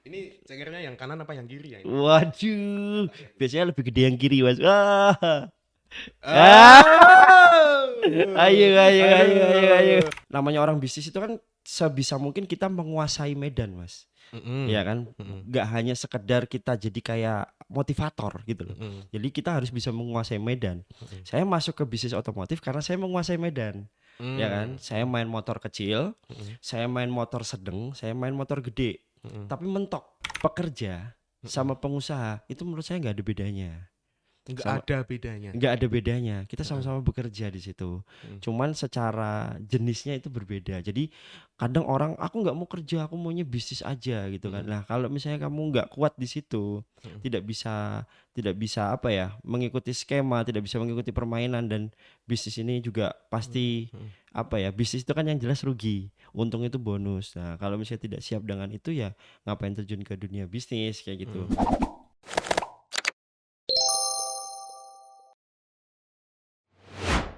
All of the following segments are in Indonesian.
Ini cekernya yang kanan apa yang kiri ya ini? Waduh, biasanya lebih gede yang kiri, Mas. Wah. Ah, ayo, Oh, ayo, ayo, ayo, ayo. aduh. Namanya orang bisnis itu kan sebisa mungkin kita menguasai medan, Mas. Mm-mm, Iya kan? mm-mm, Nggak hanya sekedar kita jadi kayak motivator gitu loh. mm-mm, Jadi kita harus bisa menguasai medan. mm-mm, Saya masuk ke bisnis otomotif karena saya menguasai medan. Ya kan? mm, Saya main motor kecil, mm-mm, saya main motor sedang, saya main motor gede. mm-mm, Tapi mentok pekerja mm-mm. sama pengusaha itu menurut saya nggak ada bedanya. Nggak Sama ada bedanya. nggak ada bedanya. Kita Heeh, sama-sama bekerja di situ. mm, Cuman secara jenisnya itu berbeda. Jadi kadang orang aku nggak mau kerja, aku maunya bisnis aja gitu kan. mm, Nah, kalau misalnya kamu nggak kuat di situ, mm, tidak bisa tidak bisa apa ya, mengikuti skema, tidak bisa mengikuti permainan dan bisnis ini juga mm, pasti mm. apa ya, bisnis itu kan yang jelas rugi, untung itu bonus. Nah, kalau misalnya tidak siap dengan itu ya ngapain terjun ke dunia bisnis kayak gitu. Mm.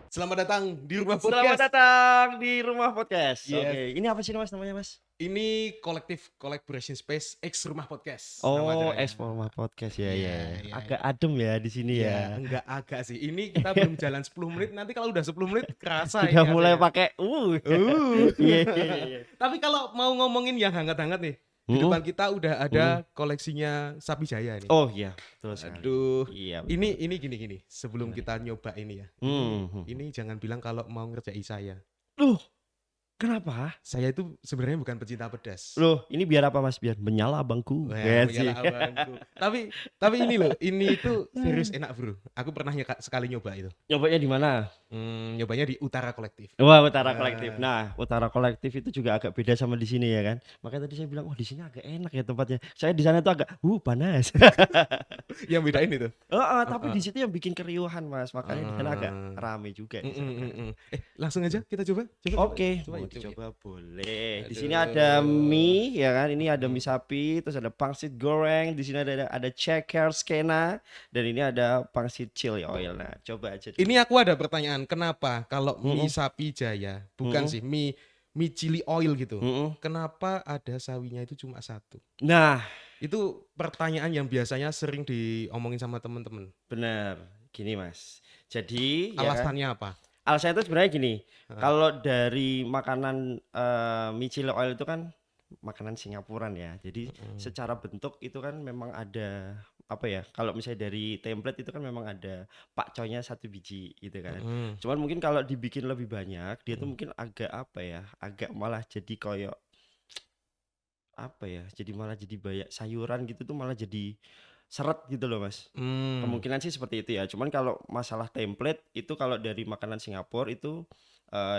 Selamat datang di rumah Selamat podcast. datang di Rumah Podcast. Yes. Oke, ini apa sih Mas namanya Mas? Ini kolektif collaboration space X rumah podcast nama Oh, acaranya. Rumah Podcast ya Iya, ya. iya, Agak iya. adem ya di sini Iya, ya. enggak agak sih. Ini kita belum jalan 10 menit. Nanti kalau udah 10 menit kerasa Sudah ini mulai AC-nya. pakai Uh. Iya iya iya. Tapi kalau mau ngomongin yang hangat-hangat nih, di Hmm, depan kita udah hmm. ada koleksinya Sapi Jaya ini. Oh iya, betul sekali. Aduh, Iya betul. ini gini. Sebelum Gimana? kita nyoba ini ya, Hmm. ini jangan bilang kalau mau ngerjai saya. Loh, kenapa? Saya itu sebenarnya bukan pecinta pedas. Loh, ini biar apa Mas? Biar menyala abangku. Wah, Ya menyalah sih. abangku. Tapi ini loh, ini itu serius enak bro. Aku pernah sekali nyoba itu. Nyobanya di mana? Nyobanya di Utara Kolektif. Wah, Utara Kolektif. Ah, Nah, Utara Kolektif itu juga agak beda sama di sini ya kan. Makanya tadi saya bilang, "Wah, di sini agak enak ya tempatnya." Saya di sana tuh agak panas. yang bedain itu. Heeh, tapi Heeh. di situ yang bikin keriuhan, Mas. Makanya di sana agak Ah. rame juga di Mm, mm, sana. mm, mm. Langsung aja kita coba. Oke, Coba mau yuk, coba yuk. dicoba boleh. Di sini ada Aduh. mie ya kan. Ini ada Mm. mie sapi, terus ada pangsit goreng, di sini ada ceker skena dan ini ada pangsit chili oil. Nah, coba aja dulu. Ini aku ada pertanyaan, kenapa kalau mie Heeh, Sapi Jaya, bukan heeh, sih mie chili oil gitu, heeh. kenapa ada sawinya itu cuma satu? Nah, Itu pertanyaan yang biasanya sering diomongin sama temen-temen. benar. Gini, Mas. Jadi, ya kan. Alasannya apa? Alasannya itu sebenarnya gini. Heeh. Kalau dari makanan mie chili oil itu kan makanan Singapuran ya. Jadi Mm, secara bentuk itu kan memang ada apa ya? Kalau misalnya dari template itu kan memang ada pakcoynya satu biji gitu kan. mm, Cuman mungkin kalau dibikin lebih banyak, dia tuh mm, mungkin agak apa ya? Agak malah jadi koyo apa ya? Jadi malah jadi banyak sayuran gitu tuh malah jadi seret gitu loh, Mas. mm. Kemungkinan sih seperti itu ya. Cuman kalau masalah template itu kalau dari makanan Singapura itu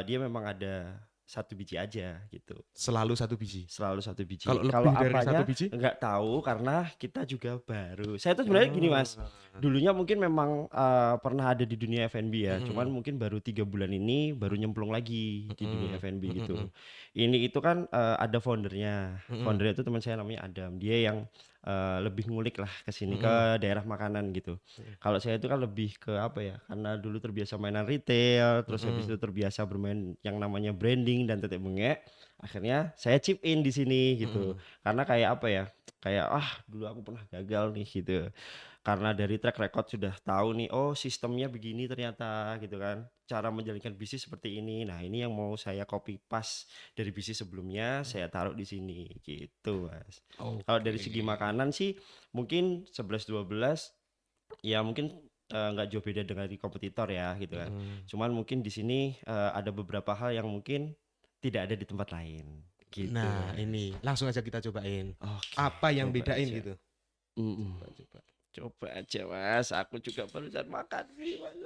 dia memang ada satu biji aja gitu. Selalu satu biji. Selalu satu biji. Kalau Kalau lebih dari satu apanya biji? nggak tahu karena kita juga baru. Saya tuh sebenarnya gini Mas, Ah. dulunya mungkin memang pernah ada di dunia F&B ya. Cuman Mm, mungkin baru 3 bulan ini baru nyemplung lagi di dunia mm, F&B mm, gitu. mm, Ini itu kan ada foundernya. mm, Foundernya itu teman saya namanya Adam. Dia yang lebih ngulik lah ke sini mm, ke daerah makanan gitu. mm, Kalau saya itu kan lebih ke apa ya? Karena dulu terbiasa mainan retail, terus habis mm, itu terbiasa bermain yang namanya branding dan tetek bengek. Akhirnya saya chip in di sini gitu. mm, Karena kayak apa ya? Kayak dulu aku pernah gagal nih gitu. Karena dari track record sudah tahu nih, oh sistemnya begini ternyata gitu kan. Cara menjalankan bisnis seperti ini. Nah, ini yang mau saya copy paste dari bisnis sebelumnya, saya taruh di sini gitu, Mas. Kalau dari segi Oke. makanan sih mungkin 11-12 ya mungkin nggak jauh beda dengan di kompetitor ya gitu kan. Mm. Cuman mungkin di sini ada beberapa hal yang mungkin tidak ada di tempat lain gitu, Nah, Mas. ini langsung aja kita cobain. Oke, Apa yang coba bedain aja. gitu? Mm-mm. Coba. Coba aja, Mas. Aku juga barusan makan nih, Mas.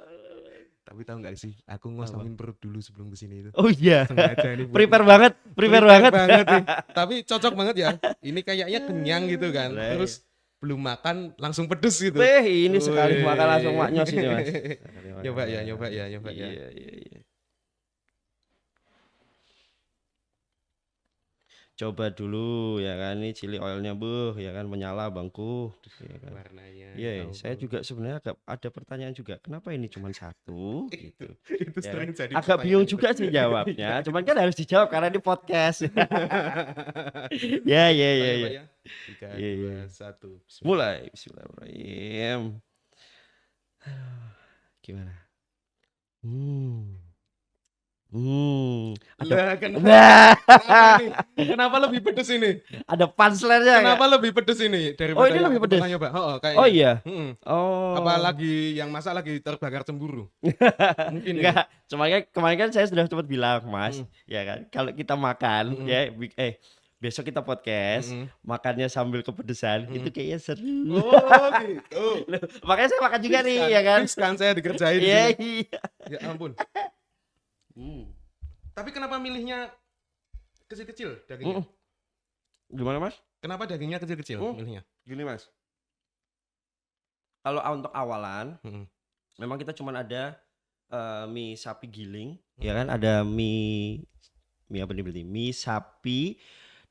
Tapi tahu nggak sih, aku Apa? ngosongin perut dulu sebelum kesini itu. Oh iya, Sengaja ini buat prepare banget, prepare prepare banget. banget nih. Tapi cocok banget ya. Ini kayaknya kenyang gitu kan. Lah, iya. Terus belum makan langsung pedes gitu. Ini sekali makan langsung Wih. maknyos ini, Mas. Sekali makan. Nyoba ya. Iya, iya, iya. Coba dulu ya kan, ini chili oilnya ya kan menyala bangku ya kan. Warnanya Iya, ya saya ampun. juga sebenarnya ada pertanyaan juga, kenapa ini cuma satu Itu gitu, itu ya kan. sering jadi Agak bingung pertanyaan itu. juga sih Iya. jawabnya, cuman kan harus dijawab karena ini podcast. Ya, Oke, ya, kita ya, coba ya. ya. Tiga, Iya, iya, dua, iya. satu. Bismillah. Mulai, bismillahirrahmanirrahim. Gimana? Hmm. Ada Lah kenapa? nah, Kenapa ini? Kenapa lebih pedes ini? ada punchline-nya nggak? Kenapa lebih pedes ini Oh, daripada ini yang lebih aku pedes? pernah nyoba? Oh, Oh kayaknya. iya? Mm-mm. Oh. Apalagi yang masak lagi terbakar cemburu. Mungkin ini. Enggak, cuma kemarin kan saya sudah sempat bilang, Mas, Mm-mm. ya kan, kalau kita makan Mm-mm. ya besok kita podcast, Mm-mm. makannya sambil kepedesan, itu Mm. kayaknya seru. Oh gitu. Loh, makanya saya makan juga Fix nih, kan? ya kan? Fix kan saya dikerjain di Iya, sini. iya. Ya ampun. Hmm. Tapi kenapa milihnya kecil-kecil dagingnya? Mm. Gimana, Mas? Kenapa dagingnya kecil-kecil milihnya? Gini, Mas. Kalau untuk awalan, Mm-mm. memang kita cuman ada mie sapi giling, ya kan? Ada mie apa nih berarti? Mie sapi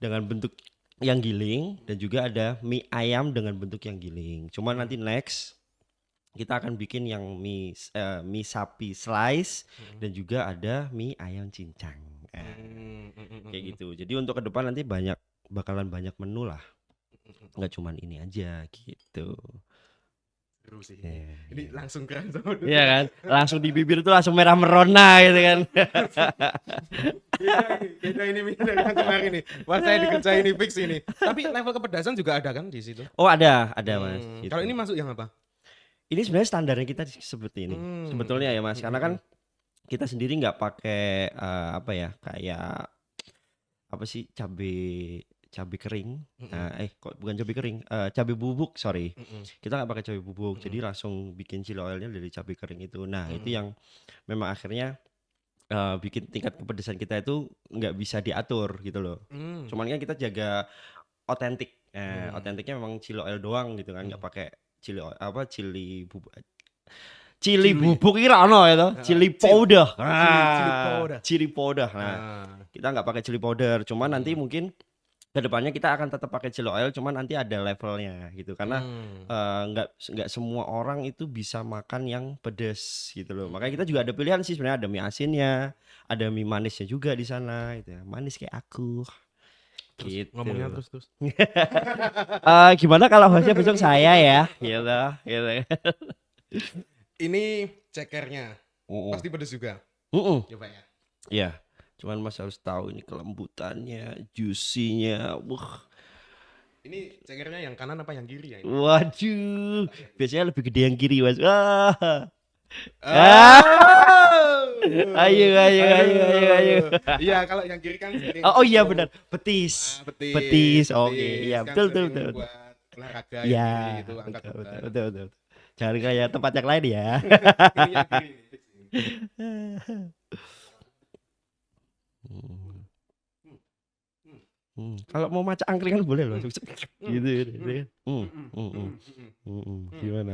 dengan bentuk yang giling dan juga ada mie ayam dengan bentuk yang giling. Cuman nanti next kita akan bikin yang mie sapi slice dan juga ada mie ayam cincang. Kayak gitu. Jadi untuk ke depan nanti bakalan banyak menu lah. Nggak cuman ini aja gitu. Seru sih. Iya, Ini iya. langsung keren sama dulu. Iya kan? Langsung di bibir tuh langsung merah merona gitu kan. Beda ini mie dari yang kemarin nih. Wah saya dikerjain ini fix ini. Tapi level kepedasan juga ada kan di situ? Oh ada Mas. Gitu. Kalau ini masuk yang apa? Ini sebenarnya standarnya kita seperti ini. Hmm. Sebetulnya ya Mas, karena kan kita sendiri nggak pakai apa ya, kayak apa sih, cabai kering. Kok bukan cabai kering, cabai bubuk, sorry. Kita nggak pakai cabai bubuk, jadi langsung bikin chili oilnya dari cabai kering itu. Nah, itu yang memang akhirnya bikin tingkat kepedesan kita itu nggak bisa diatur gitu loh. Cuman kan kita jaga otentik. Otentiknya memang chili oil doang gitu kan, nggak pakai chili bubuk. Chili bubuk kira ono ya toh, chili powder. Chili powder. Nah, kita nggak pakai chili powder, cuman nanti mungkin kedepannya kita akan tetap pakai chili oil, cuman nanti ada levelnya gitu karena nggak semua orang itu bisa makan yang pedes gitu loh. Makanya kita juga ada pilihan sih sebenarnya, ada mie asinnya, ada mie manisnya juga di sana gitu ya. Manis kayak aku. Terus Gitu. ngomongnya terus. Gimana kalau hostnya besok saya ya? Gitu. Ini cekernya. Pasti pedes juga. Coba ya. Iya. Cuman Mas harus tahu ini kelembutannya, juicy-nya. Wah. Ini cekernya yang kanan apa yang kiri ya ini? Waduh. Biasanya lebih gede yang kiri, Mas. Wah. Ayo. Iya, kalau yang kiri kan kiri. Oh iya benar, betis. Betis. Oke, iya Kan betul. sering buat olahraga yang Iya, kiri gitu, angkat beban. betul. Jangan kayak tempat yang lain ya. Ini yang kiri. Fix ini. Kalau mau maca angkringan boleh loh. Gitu. Gimana?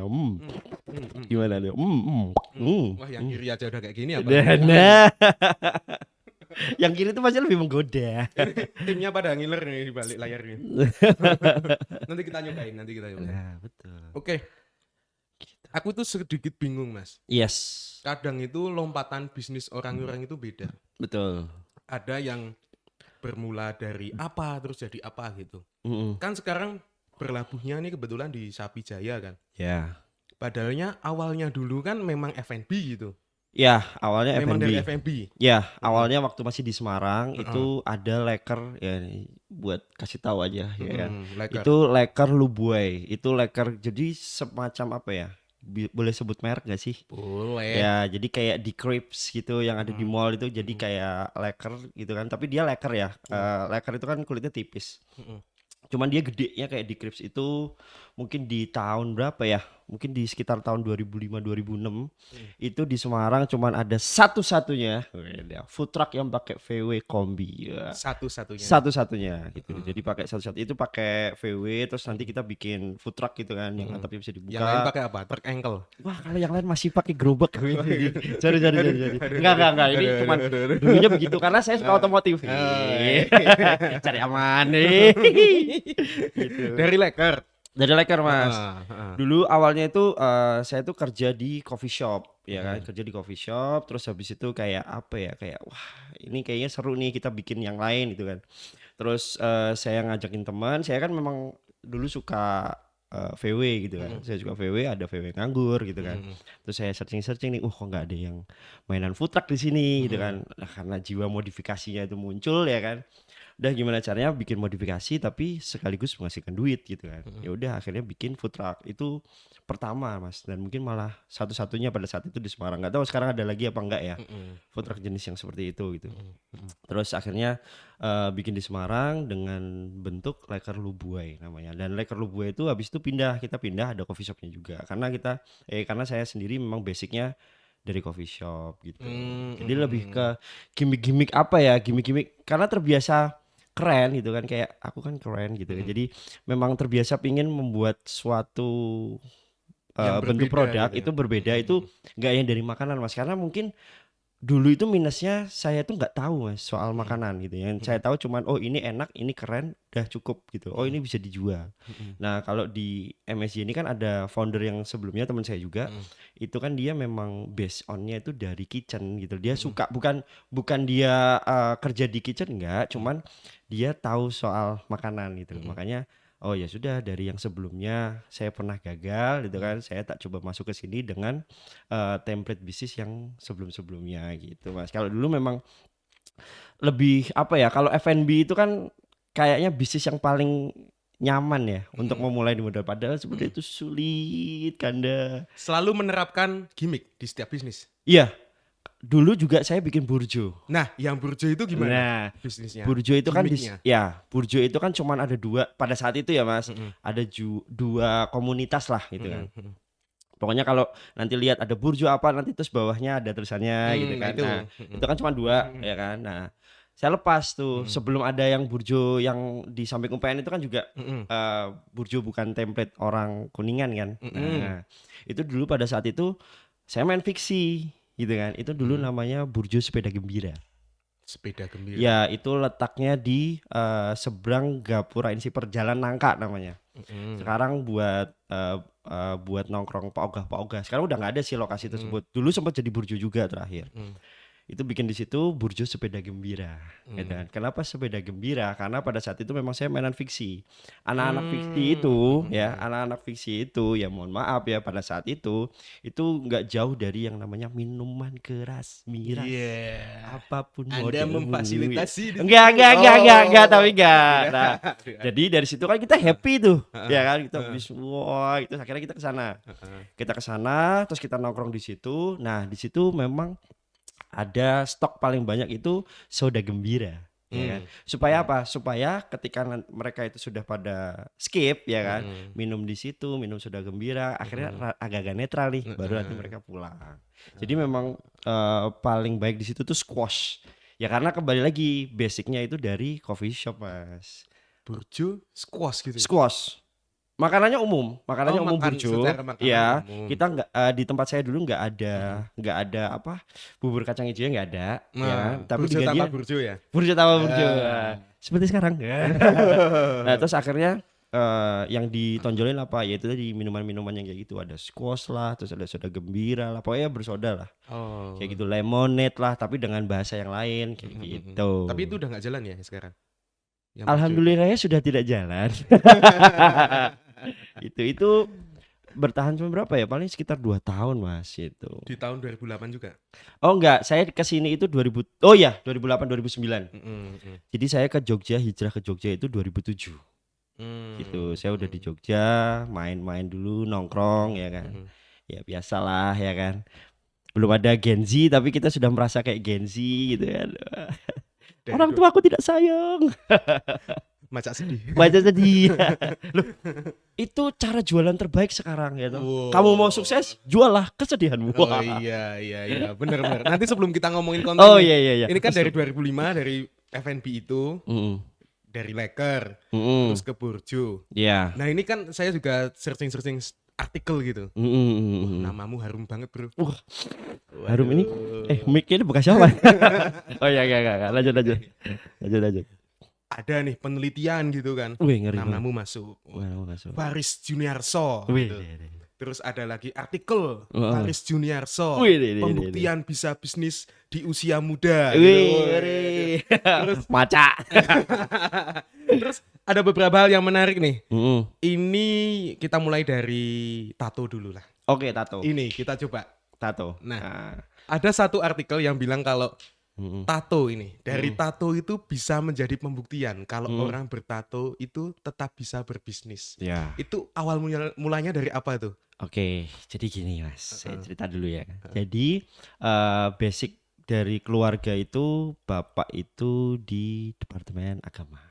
Gimana nih? Wah, yang kiri aja udah kayak gini apa? Nah. Yang kiri itu masih lebih menggoda. Timnya pada ngiler nih di balik layar ini. Nanti kita nyobain. Nah, betul. Oke. Aku tuh sedikit bingung, Mas. Yes. Kadang itu lompatan bisnis orang-orang itu beda. Betul. Ada yang bermula dari apa terus jadi apa gitu. Kan sekarang berlabuhnya nih kebetulan di Sapi Jaya kan. Ya. Padahalnya awalnya dulu kan memang F&B gitu. Ya, awalnya Memang F&B. dari F&B. Ya, awalnya waktu masih di Semarang itu ada leker ya, buat kasih tahu aja ya kan. Leker. Itu leker Lubuai. Itu leker jadi semacam apa ya? Boleh sebut merek gak sih? Boleh. Ya, jadi kayak di Crepes gitu yang ada di mall itu jadi kayak leker gitu kan. Tapi dia leker ya. Leker itu kan kulitnya tipis. Cuman dia gedenya kayak di Crepes itu mungkin di tahun berapa ya? mungkin di sekitar tahun 2005-2006 itu di Semarang cuman ada satu-satunya food truck yang pakai VW kombi. Ya. Satu-satunya. Satu-satunya gitu. Jadi pakai satu-satu itu pakai VW, terus nanti kita bikin food truck gitu kan yang atapnya bisa dibuka. Yang lain pakai apa? Truk engkel. Wah, kalau yang lain masih pakai gerobak. Sorry. Enggak. Ini cuman dulunya begitu karena saya suka otomotif. Cari aman nih. Gitu. Dari Leker. Dari Leker, Mas. Dulu awalnya itu saya tuh kerja di coffee shop, ya kan? Kerja di coffee shop, terus habis itu kayak apa ya? Kayak wah, ini kayaknya seru nih kita bikin yang lain gitu kan. Terus saya ngajakin teman, saya kan memang dulu suka VW gitu kan. Saya suka VW, ada VW nganggur gitu kan. Terus saya searching nih, kok nggak ada yang mainan food truck di sini gitu kan. Nah, karena jiwa modifikasinya itu muncul ya kan. Udah gimana caranya bikin modifikasi tapi sekaligus menghasilkan duit gitu kan. Ya udah akhirnya bikin food truck. Itu pertama, Mas, dan mungkin malah satu-satunya pada saat itu di Semarang. Nggak tahu sekarang ada lagi apa enggak ya. Food truck jenis yang seperti itu gitu. Terus akhirnya bikin di Semarang dengan bentuk Leker Lubuai namanya. Dan Leker Lubuai itu habis itu kita pindah ada coffee shopnya juga. Karena saya sendiri memang basicnya dari coffee shop gitu. Jadi lebih ke gimmick-gimmick apa ya? Gimmick-gimmick karena terbiasa keren gitu kan, kayak aku kan keren gitu kan. Jadi memang terbiasa pingin membuat suatu bentuk produk gitu, itu berbeda, itu nggak yang dari makanan, Mas, karena mungkin dulu itu minusnya saya tuh nggak tahu, Mas, soal makanan gitu ya. Saya tahu cuman oh ini enak, ini keren, udah cukup gitu. Oh ini bisa dijual. Nah kalau di MSJ ini kan ada founder yang sebelumnya teman saya juga, itu kan dia memang based on-nya itu dari kitchen gitu. Dia suka bukan dia kerja di kitchen enggak, cuman dia tahu soal makanan gitu. Makanya oh ya sudah, dari yang sebelumnya saya pernah gagal gitu kan, saya tak coba masuk ke sini dengan template bisnis yang sebelum-sebelumnya gitu, Mas. Kalau dulu memang lebih apa ya, kalau F&B itu kan kayaknya bisnis yang paling nyaman ya untuk memulai di modal, padahal sebenarnya itu sulit, Kanda. Selalu menerapkan gimmick di setiap bisnis. Iya. Dulu juga saya bikin burjo. Nah, yang burjo itu gimana Nah, bisnisnya? burjo itu kan Gimmicknya? burjo itu kan cuman ada dua pada saat itu ya, Mas. Ada dua komunitas lah gitu kan. Pokoknya kalau nanti lihat ada burjo apa, nanti terus bawahnya ada tulisannya gitu kan. Nah, itu kan cuma dua ya kan. Nah, saya lepas tuh sebelum ada yang burjo yang di samping UPN itu kan juga burjo bukan template orang Kuningan kan. Nah, itu dulu pada saat itu saya main fiksi gitu kan. Itu dulu namanya Burjo Sepeda Gembira. Sepeda Gembira. Ya, itu letaknya di seberang Gapura Insiper Jalan Nangka namanya. Sekarang buat nongkrong Pak Ogah. Sekarang udah nggak ada sih lokasi tersebut. Dulu sempat jadi burjo juga terakhir. Itu bikin di situ Burjo Sepeda Gembira. Gitu kan. Kenapa sepeda gembira? Karena pada saat itu memang saya mainan fiksi. Anak-anak fiksi itu ya mohon maaf ya, pada saat itu nggak jauh dari yang namanya minuman keras, miras. Apapun Anda memfasilitasi. Enggak, tapi enggak. Nah, jadi dari situ kan kita happy tuh. Ya kan, kita habis wah, itu akhirnya kita ke sana. Kita ke sana, terus kita nongkrong di situ. Nah, di situ memang ada stok paling banyak itu soda gembira, ya kan? Supaya apa? Supaya ketika mereka itu sudah pada skip, ya kan, minum di situ, minum soda gembira, akhirnya agak-agak netral nih, baru nanti mereka pulang. Jadi memang paling baik di situ tuh squash, ya karena kembali lagi basicnya itu dari coffee shop, Mas. Burjo squash gitu. Squash. Makanannya umum burjo. Ya, kita nggak di tempat saya dulu nggak ada apa bubur kacang hijau nggak ada, ya kan? Tapi burjo diganti tanpa burjo ya. Burjo tanpa burjo. Seperti sekarang. Nah, terus akhirnya yang ditonjolin apa? Yaitu tadi minuman-minuman yang kayak gitu, ada squash lah, terus ada soda gembira lah, pokoknya bersoda lah. Kayak gitu, lemonade lah, tapi dengan bahasa yang lain kayak gitu. Tapi itu udah nggak jalan ya sekarang? Alhamdulillahnya sudah tidak jalan. itu bertahan sampai berapa ya? Paling sekitar 2 tahun, Mas, itu. Di tahun 2008 juga? Oh enggak, saya kesini itu 2008 2009. Jadi saya ke Jogja, hijrah ke Jogja itu 2007. Gitu. Saya udah di Jogja, main-main dulu, nongkrong ya kan. Ya biasalah ya kan. Belum ada Gen Z tapi kita sudah merasa kayak Gen Z gitu kan. Orang tua aku tidak sayang. Macak sedih. Baca sedih. Loh, itu cara jualan terbaik sekarang ya toh. Wow. Kamu mau sukses, jualah kesedihanmu. Oh iya, benar. Nanti sebelum kita ngomongin konten Oh nih, iya. ini kan dari 2005 dari F&B itu, dari Laker, terus ke Burjo. Iya. Nah ini kan saya juga searching artikel gitu. Namamu harum banget bro. Harum ini? Mic-nya ini bekas siapa? Oh iya, lanjut. Ada nih penelitian gitu kan. Wih, ngeri. Namamu masuk. Faris Juniarso. Wih, Gitu. Terus ada lagi artikel Faris Juniarso. Wih, Pembuktian bisa bisnis di usia muda. Wih, gitu. ngeri. Terus Maca. Terus ada beberapa hal yang menarik nih. Ini kita mulai dari tato dulu lah. Oke, tato. Ini kita coba. Tato. Nah, ada satu artikel yang bilang kalau tato ini, dari tato itu bisa menjadi pembuktian kalau orang bertato itu tetap bisa berbisnis. Ya. Itu awal mulanya dari apa tuh? Oke, jadi gini Mas, saya cerita dulu ya. Jadi basic dari keluarga itu bapak itu di Departemen Agama.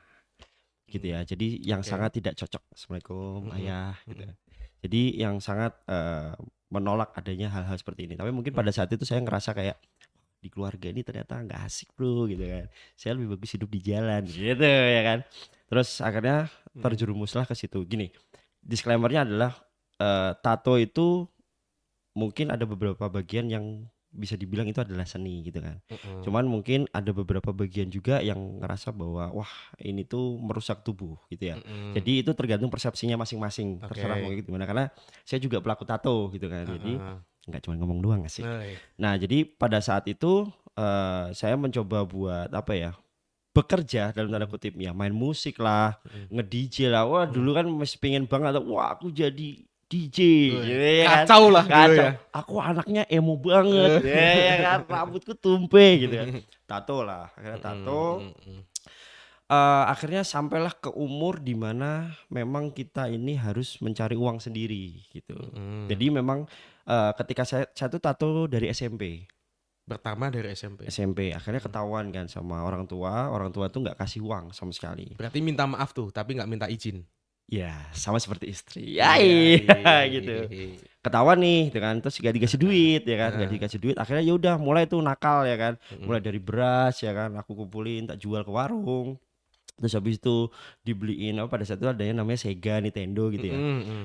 Gitu ya. Jadi yang sangat tidak cocok. Assalamualaikum ayah gitu. Jadi yang sangat menolak adanya hal-hal seperti ini. Tapi mungkin pada saat itu saya ngerasa kayak di keluarga ini ternyata nggak asik bro gitu kan. Saya lebih bagus hidup di jalan gitu ya kan. Terus akhirnya terjerumuslah ke situ. Gini, disclaimernya adalah tato itu mungkin ada beberapa bagian yang bisa dibilang itu adalah seni gitu kan. Cuman mungkin ada beberapa bagian juga yang ngerasa bahwa wah ini tuh merusak tubuh gitu ya. Jadi itu tergantung persepsinya masing-masing. Terserah mau gimana, karena saya juga pelaku tato gitu kan. Jadi nggak cuma ngomong doang sih. Nah jadi pada saat itu saya mencoba buat apa ya, bekerja dalam tanda kutip ya, main musik lah, nge-DJ lah. Wah dulu kan masih pengen banget, wah aku jadi DJ gitu ya kan. Kacau lah Kacau. dulu ya. Aku anaknya emo banget ya kan, rambutku tumpe gitu kan. Tato lah, akhirnya tato. Akhirnya sampailah ke umur dimana memang kita ini harus mencari uang sendiri gitu. Jadi memang ketika saya tuh tato dari SMP. Pertama dari SMP. Akhirnya ketahuan kan sama orang tua tuh nggak kasih uang sama sekali. Berarti minta maaf tuh, tapi nggak minta izin. Ya sama seperti istri. Ya iya gitu. Ketahuan nih dengan terus gak dikasih duit ya kan, gak dikasih duit. Akhirnya ya udah mulai tuh nakal ya kan. Mulai dari beras ya kan, aku kumpulin tak jual ke warung. Terus habis itu dibeliin pada saat itu ada yang namanya Sega Nintendo gitu ya.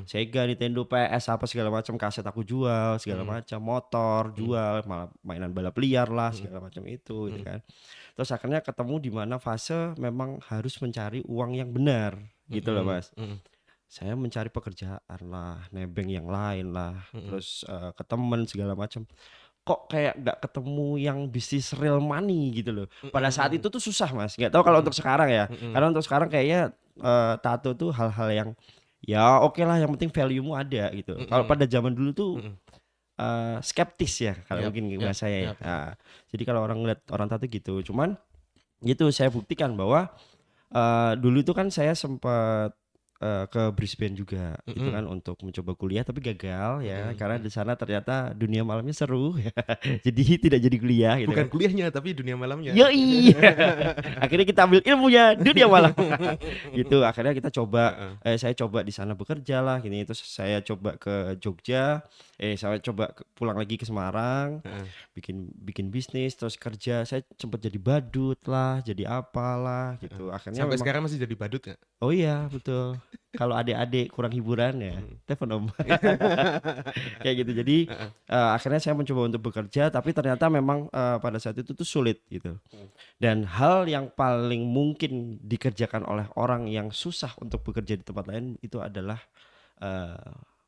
Sega Nintendo PS apa segala macam, kaset aku jual segala macam, motor jual, malah mainan balap liar lah segala macam itu gitu kan. Terus akhirnya ketemu di mana fase memang harus mencari uang yang benar gitu loh Mas. Saya mencari pekerjaan lah, nebeng yang lain lah, terus ke temen segala macam. Kok kayak nggak ketemu yang bisnis real money gitu loh. Pada saat itu tuh susah Mas. Nggak tahu kalau untuk sekarang ya. Karena untuk sekarang kayaknya tato tuh hal-hal yang ya oke lah, yang penting value-mu ada gitu. Kalau pada zaman dulu tuh skeptis ya kalau mungkin bahasa saya ya. Nah, jadi kalau orang ngeliat orang tato gitu. Cuman gitu saya buktikan bahwa dulu itu kan saya sempat ke Brisbane juga gitu kan untuk mencoba kuliah, tapi gagal ya karena di sana ternyata dunia malamnya seru ya. Jadi tidak jadi kuliah gitu. Bukan kan. kuliahnya tapi dunia malamnya. Yoi. Akhirnya kita ambil ilmunya dunia malam. Gitu. Akhirnya kita coba saya coba di sana bekerja lah gini, terus saya coba ke Jogja, saya coba pulang lagi ke Semarang, bikin bisnis, terus kerja. Saya sempat jadi badut lah, jadi apalah gitu. Akhirnya sampai sekarang masih jadi badut nggak? Oh iya betul. Kalau adik-adik kurang hiburan ya telepon om. Kayak gitu. Jadi akhirnya saya mencoba untuk bekerja, tapi ternyata memang pada saat itu tuh sulit gitu. Dan hal yang paling mungkin dikerjakan oleh orang yang susah untuk bekerja di tempat lain itu adalah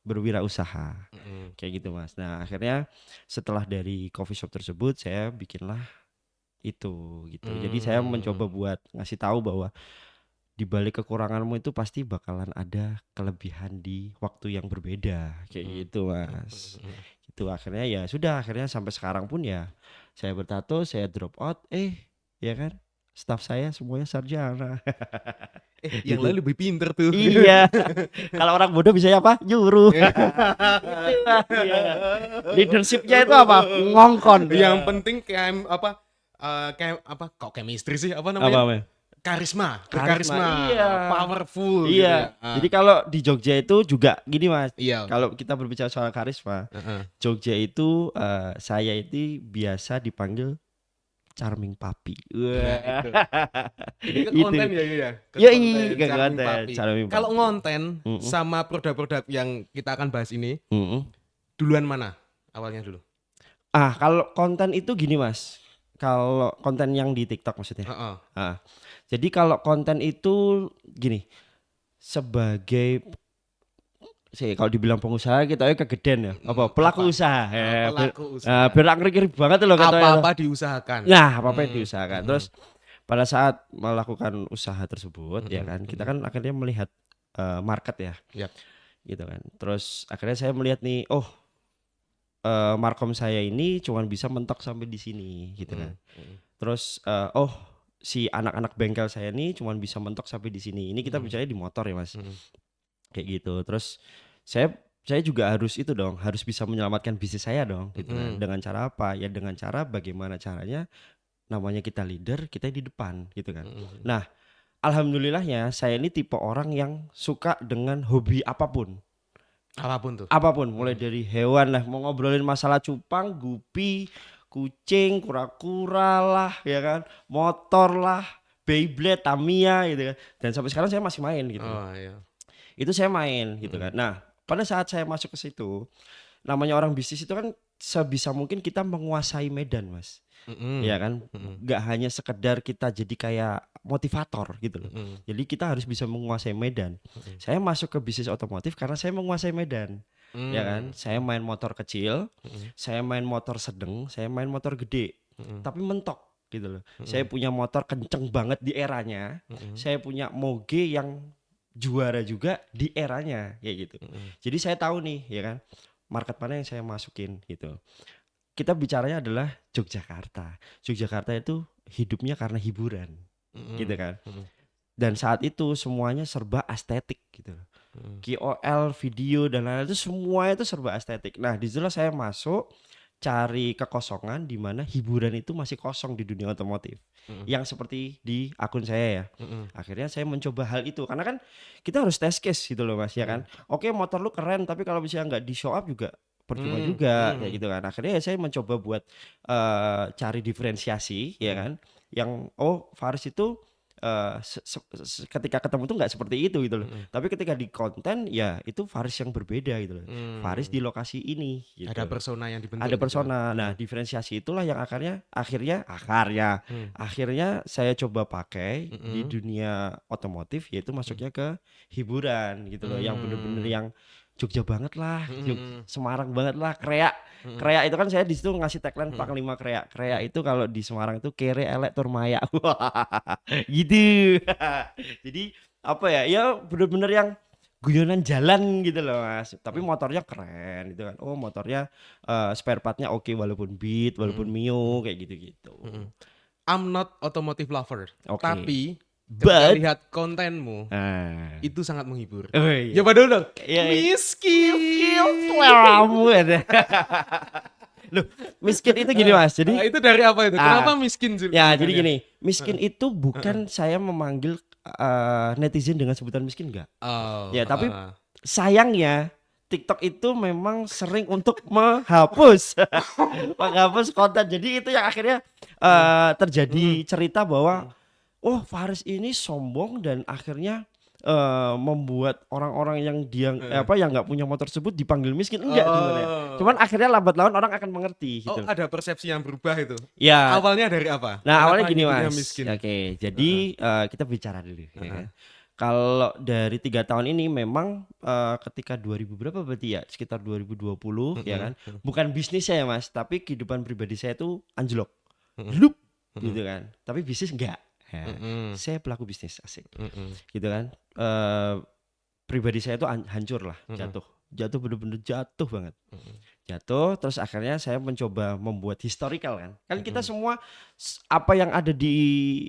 berwirausaha. Kayak gitu Mas. Nah akhirnya setelah dari coffee shop tersebut saya bikinlah itu gitu. Jadi saya mencoba buat ngasih tahu bahwa di balik kekuranganmu itu pasti bakalan ada kelebihan di waktu yang berbeda kayak gitu Mas. Gitu akhirnya ya sudah, akhirnya sampai sekarang pun ya saya bertato, saya drop out ya kan staff saya semuanya sarjana. Yang lain lebih pinter tuh. Iya. Kalau orang bodoh bisa apa? Nyuruh. Leadershipnya itu apa? Ngongkon. Yang penting kayak apa kok chemistry sih apa namanya? berkarisma, Iya. powerful gitu Iya. ya. Jadi kalau di Jogja itu juga gini Mas. Iya. Kalau kita berbicara soal karisma, Jogja itu saya itu biasa dipanggil Charming Papi. Nah, Wah. ini ke Itu. konten ya. Ke Yoi, konten ke Charming konten, Papi. Charming Kalau Papi. ngonten Mm-mm. sama produk-produk yang kita akan bahas ini, Mm-mm. duluan mana awalnya dulu? Kalau konten itu gini Mas. Kalau konten yang di TikTok maksudnya. Heeh. Jadi kalau konten itu gini, sebagai kalau dibilang pengusaha kita kegedean ya. Apa pelaku usaha. Pelaku usaha. Biar ngeri banget loh katanya. Apa-apa diusahakan. Nah, apa-apa yang diusahakan. Terus pada saat melakukan usaha tersebut ya kan, kita kan akhirnya melihat market ya. Yap. Gitu kan. Terus akhirnya saya melihat nih, markom saya ini cuman bisa mentok sampai di sini gitu kan. Terus si anak-anak bengkel saya ini cuman bisa mentok sampai di sini. Ini kita bicaranya di motor ya, Mas. Kayak gitu. Terus saya juga harus harus bisa menyelamatkan bisnis saya dong gitu kan. Dengan cara apa? Ya dengan cara bagaimana caranya, namanya kita leader, kita di depan gitu kan. Nah, alhamdulillahnya saya ini tipe orang yang suka dengan hobi apapun. Apapun tuh. Apapun, mulai dari hewan lah, mau ngobrolin masalah cupang, gupi, kucing, kura-kura lah, ya kan, motor lah, Beyblade, Tamiya gitu kan. Dan sampai sekarang saya masih main gitu. Oh iya. Itu saya main gitu kan. Nah, pada saat saya masuk ke situ, namanya orang bisnis itu kan sebisa mungkin kita menguasai medan, Mas. Ya kan, nggak hanya sekedar kita jadi kayak motivator gitu loh. Jadi kita harus bisa menguasai medan. Saya masuk ke bisnis otomotif karena saya menguasai medan. Ya kan, saya main motor kecil, saya main motor sedang, saya main motor gede, tapi mentok gitu loh. Saya punya motor kenceng banget di eranya, saya punya moge yang juara juga di eranya kayak gitu. Jadi saya tahu nih ya kan, market mana yang saya masukin gitu. Kita bicaranya adalah Yogyakarta. Yogyakarta itu hidupnya karena hiburan, gitu kan. Dan saat itu semuanya serba estetik gitu. KOL, video dan lain-lain itu semuanya itu serba estetik. Nah, disitulah saya masuk cari kekosongan di mana hiburan itu masih kosong di dunia otomotif. Yang seperti di akun saya ya. Akhirnya saya mencoba hal itu karena kan kita harus test case gitu loh Mas ya kan. Oke, motor lu keren tapi kalau misalnya nggak di show up juga percuma juga kayak gitu kan. Akhirnya ya saya mencoba buat cari diferensiasi ya kan. Yang Faris itu ketika ketemu tuh nggak seperti itu gitu loh. Tapi ketika di konten ya itu Faris yang berbeda gitu loh. Faris di lokasi ini gitu. Ada persona yang dibentuk. Ada persona. Nah, diferensiasi itulah yang akhirnya saya coba pakai di dunia otomotif, yaitu masuknya ke hiburan gitu loh. Yang bener-bener yang Jogja banget lah, Semarang banget lah, Kreak. Kreak itu kan saya di situ ngasih tagline Panglima Kreak. Kreak itu kalau di Semarang itu kere elek tur maya. Gitu. Jadi apa ya? Ya bener-bener yang guyonan jalan gitu loh Mas. Tapi motornya keren gitu kan. Motornya spare partnya oke, walaupun Beat, walaupun Mio kayak gitu-gitu. I'm not automotive lover. Oke. Tapi ketika lihat kontenmu itu sangat menghibur. Iya. Coba dulu dong. Miskin. Loh, miskin itu gini Mas. Jadi itu dari apa itu? Kenapa miskin? Ya, jadi gini. Miskin itu bukan saya memanggil netizen dengan sebutan miskin enggak. Ya, tapi sayangnya TikTok itu memang sering untuk menghapus konten. Jadi itu yang akhirnya terjadi cerita bahwa Faris ini sombong dan akhirnya membuat orang-orang yang yang nggak punya motor tersebut dipanggil miskin. Enggak gimana ya. Cuman akhirnya lambat laun orang akan mengerti gitu. Ada persepsi yang berubah itu. Ya. Awalnya dari apa? Nah, awalnya gini Mas. Miskin? Oke, jadi kita bicara dulu ya. Kalau dari 3 tahun ini memang ketika 2000 berapa berarti ya? Sekitar 2020 ya kan. Bukan bisnis saya Mas, tapi kehidupan pribadi saya tuh anjlok. Lup gitu kan. Tapi bisnis enggak. Saya pelaku bisnis asik. Gitu kan. Pribadi saya tuh hancur lah, jatuh bener-bener jatuh banget. Jatuh, terus akhirnya saya mencoba membuat historical kan. Kan kita semua apa yang ada di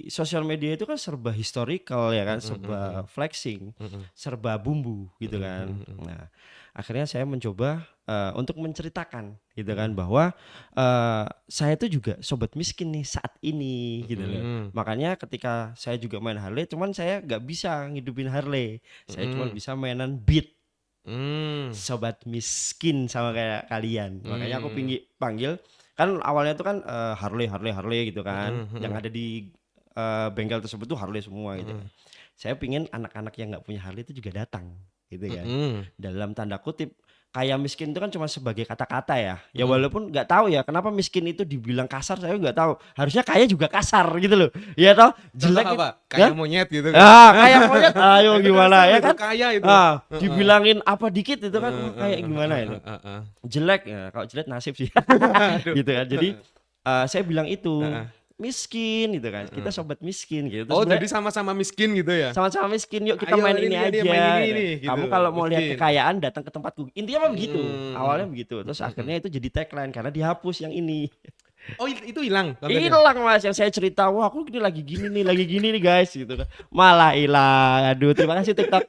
sosial media itu kan serba historical ya kan, serba flexing, serba bumbu gitu kan. Nah, akhirnya saya mencoba untuk menceritakan gitu kan bahwa saya itu juga sobat miskin nih saat ini gitu loh. Makanya ketika saya juga main Harley, cuman saya nggak bisa ngidupin Harley, saya cuma bisa mainan beat. Sobat miskin sama kayak kalian. Makanya aku panggil kan awalnya tuh kan Harley gitu kan. Yang ada di bengkel tersebut tuh Harley semua gitu kan. Saya pingin anak-anak yang nggak punya Harley itu juga datang gitu kan. Dalam tanda kutip kaya miskin itu kan cuma sebagai kata-kata ya. Ya walaupun nggak tahu ya kenapa miskin itu dibilang kasar, saya nggak tahu. Harusnya kaya juga kasar gitu loh. Ya toh jelek Contoh apa? itu. Kayak Ya? monyet gitu kan. Kayak monyet. Ayo gimana ya kan? Kaya itu. Dibilangin apa dikit itu kan kayak gimana itu. Jelek ya. Kalau jelek nasib sih. Gitu kan. Jadi saya bilang itu miskin gitu kan. Kita sobat miskin gitu. Terus Oh, jadi sama-sama miskin gitu ya? sama-sama miskin, yuk kita Ayo, main ini ini dia, aja. main ini gitu. nih, gitu. Kamu kalau mau lihat Miskin. kekayaan datang ke tempatku. Intinya mah begitu. Awalnya begitu. Terus akhirnya itu jadi tagline karena dihapus yang ini. Oh, itu hilang kontennya? Hilang Mas, yang saya cerita, wah aku ini lagi gini nih guys gitu kan. Malah hilang. Aduh, terima kasih TikTok.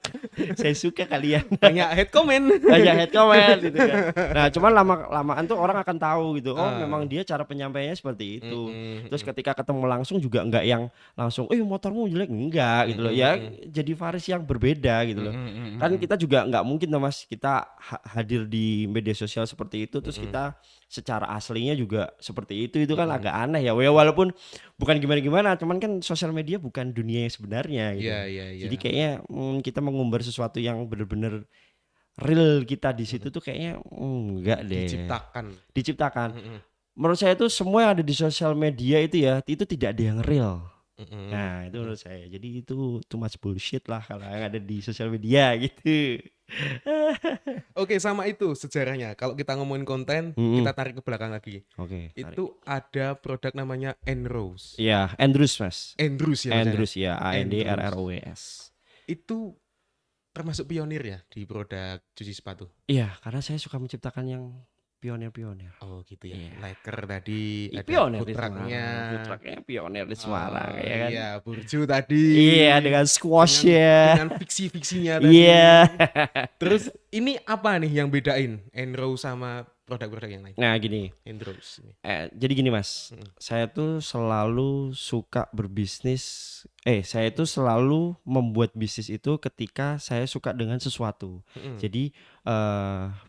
Saya suka kalian. Banyak head comment. Banyak head comment gitu kan. Nah, cuman lama-lamaan tuh orang akan tahu gitu. Oh, memang dia cara penyampaiannya seperti itu. Terus ketika ketemu langsung juga enggak yang langsung, motormu jelek, enggak gitu loh. Ya jadi varis yang berbeda gitu loh. Kan kita juga enggak mungkin tuh Mas, kita hadir di media sosial seperti itu terus kita secara aslinya juga seperti itu kan agak aneh ya. Walaupun bukan gimana-gimana, cuman kan sosial media bukan dunia yang sebenarnya gitu. Iya. Jadi kayaknya kita mengumbar sesuatu yang benar-benar real kita di situ tuh kayaknya enggak deh. Diciptakan. Menurut saya tuh semua yang ada di sosial media itu ya, itu tidak ada yang real. Nah, itu menurut saya. Jadi itu too much bullshit lah kalau yang ada di sosial media gitu. Oke, sama itu sejarahnya. Kalau kita ngomongin konten, kita tarik ke belakang lagi. Oke. Itu ada produk namanya Andros. Iya, Andrews Mas. Andros ya. Andrews ya, ANDRROWS. Itu termasuk pionir ya di produk cuci sepatu. Iya, karena saya suka menciptakan yang pionir-pionir. Oh gitu ya. Liker tadi ada Pionir food di truck-nya. Semarang. Food truck-nya pionir di Semarang ya kan. Iya, Burju tadi. Iya, dengan squash-nya. Dengan fiksi-fiksinya tadi. Iya. Terus ini apa nih yang bedain Andros sama produk-produk yang lain? Nah, gini. Andros ini. Jadi gini Mas, saya tuh selalu suka berbisnis. Saya tuh selalu membuat bisnis itu ketika saya suka dengan sesuatu. Jadi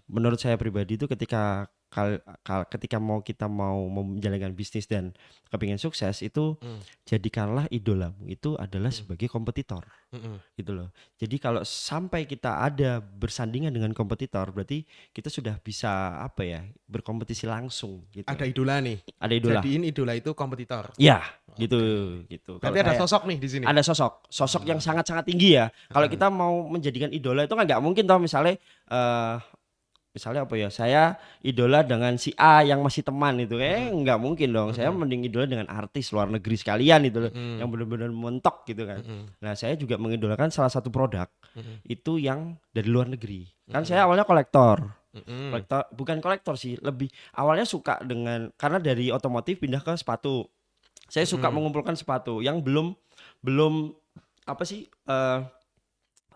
menurut saya pribadi itu ketika kita mau menjalankan bisnis dan kepingin sukses itu jadikanlah idolamu itu adalah sebagai kompetitor gitu loh. Jadi kalau sampai kita ada bersandingan dengan kompetitor berarti kita sudah bisa berkompetisi langsung gitu. Ada idola nih. Ada idola. Jadiin idola itu kompetitor. Ya, gitu. Berarti ada sosok nih di sini. Ada sosok yang sangat-sangat tinggi ya. Kalau kita mau menjadikan idola itu kan nggak mungkin toh misalnya saya idola dengan si A yang masih teman itu nggak mungkin dong. Saya mending idola dengan artis luar negeri sekalian itu loh, yang benar-benar mentok gitu kan. Nah, saya juga mengidolakan salah satu produk itu yang dari luar negeri. Kan saya awalnya kolektor. Bukan kolektor sih, lebih awalnya suka karena dari otomotif pindah ke sepatu. Saya suka mengumpulkan sepatu yang belum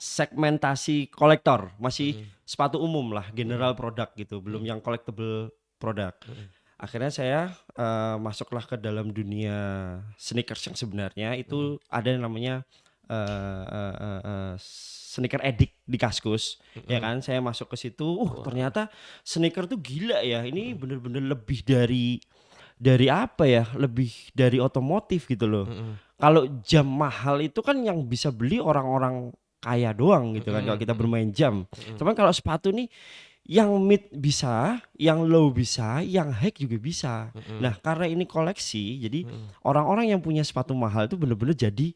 segmentasi kolektor, masih sepatu umum lah, general product gitu, belum yang collectible product. Akhirnya saya masuklah ke dalam dunia sneakers yang sebenarnya itu ada yang namanya sneaker edik di Kaskus, ya kan? Saya masuk ke situ, ternyata sneaker tuh gila ya, ini bener-bener lebih dari lebih dari otomotif gitu loh. Kalau jam mahal itu kan yang bisa beli orang-orang kaya doang gitu kan, kalau kita bermain jam. Cuman kalau sepatu nih yang mid bisa, yang low bisa, yang high juga bisa. Nah, karena ini koleksi, jadi orang-orang yang punya sepatu mahal itu bener-bener jadi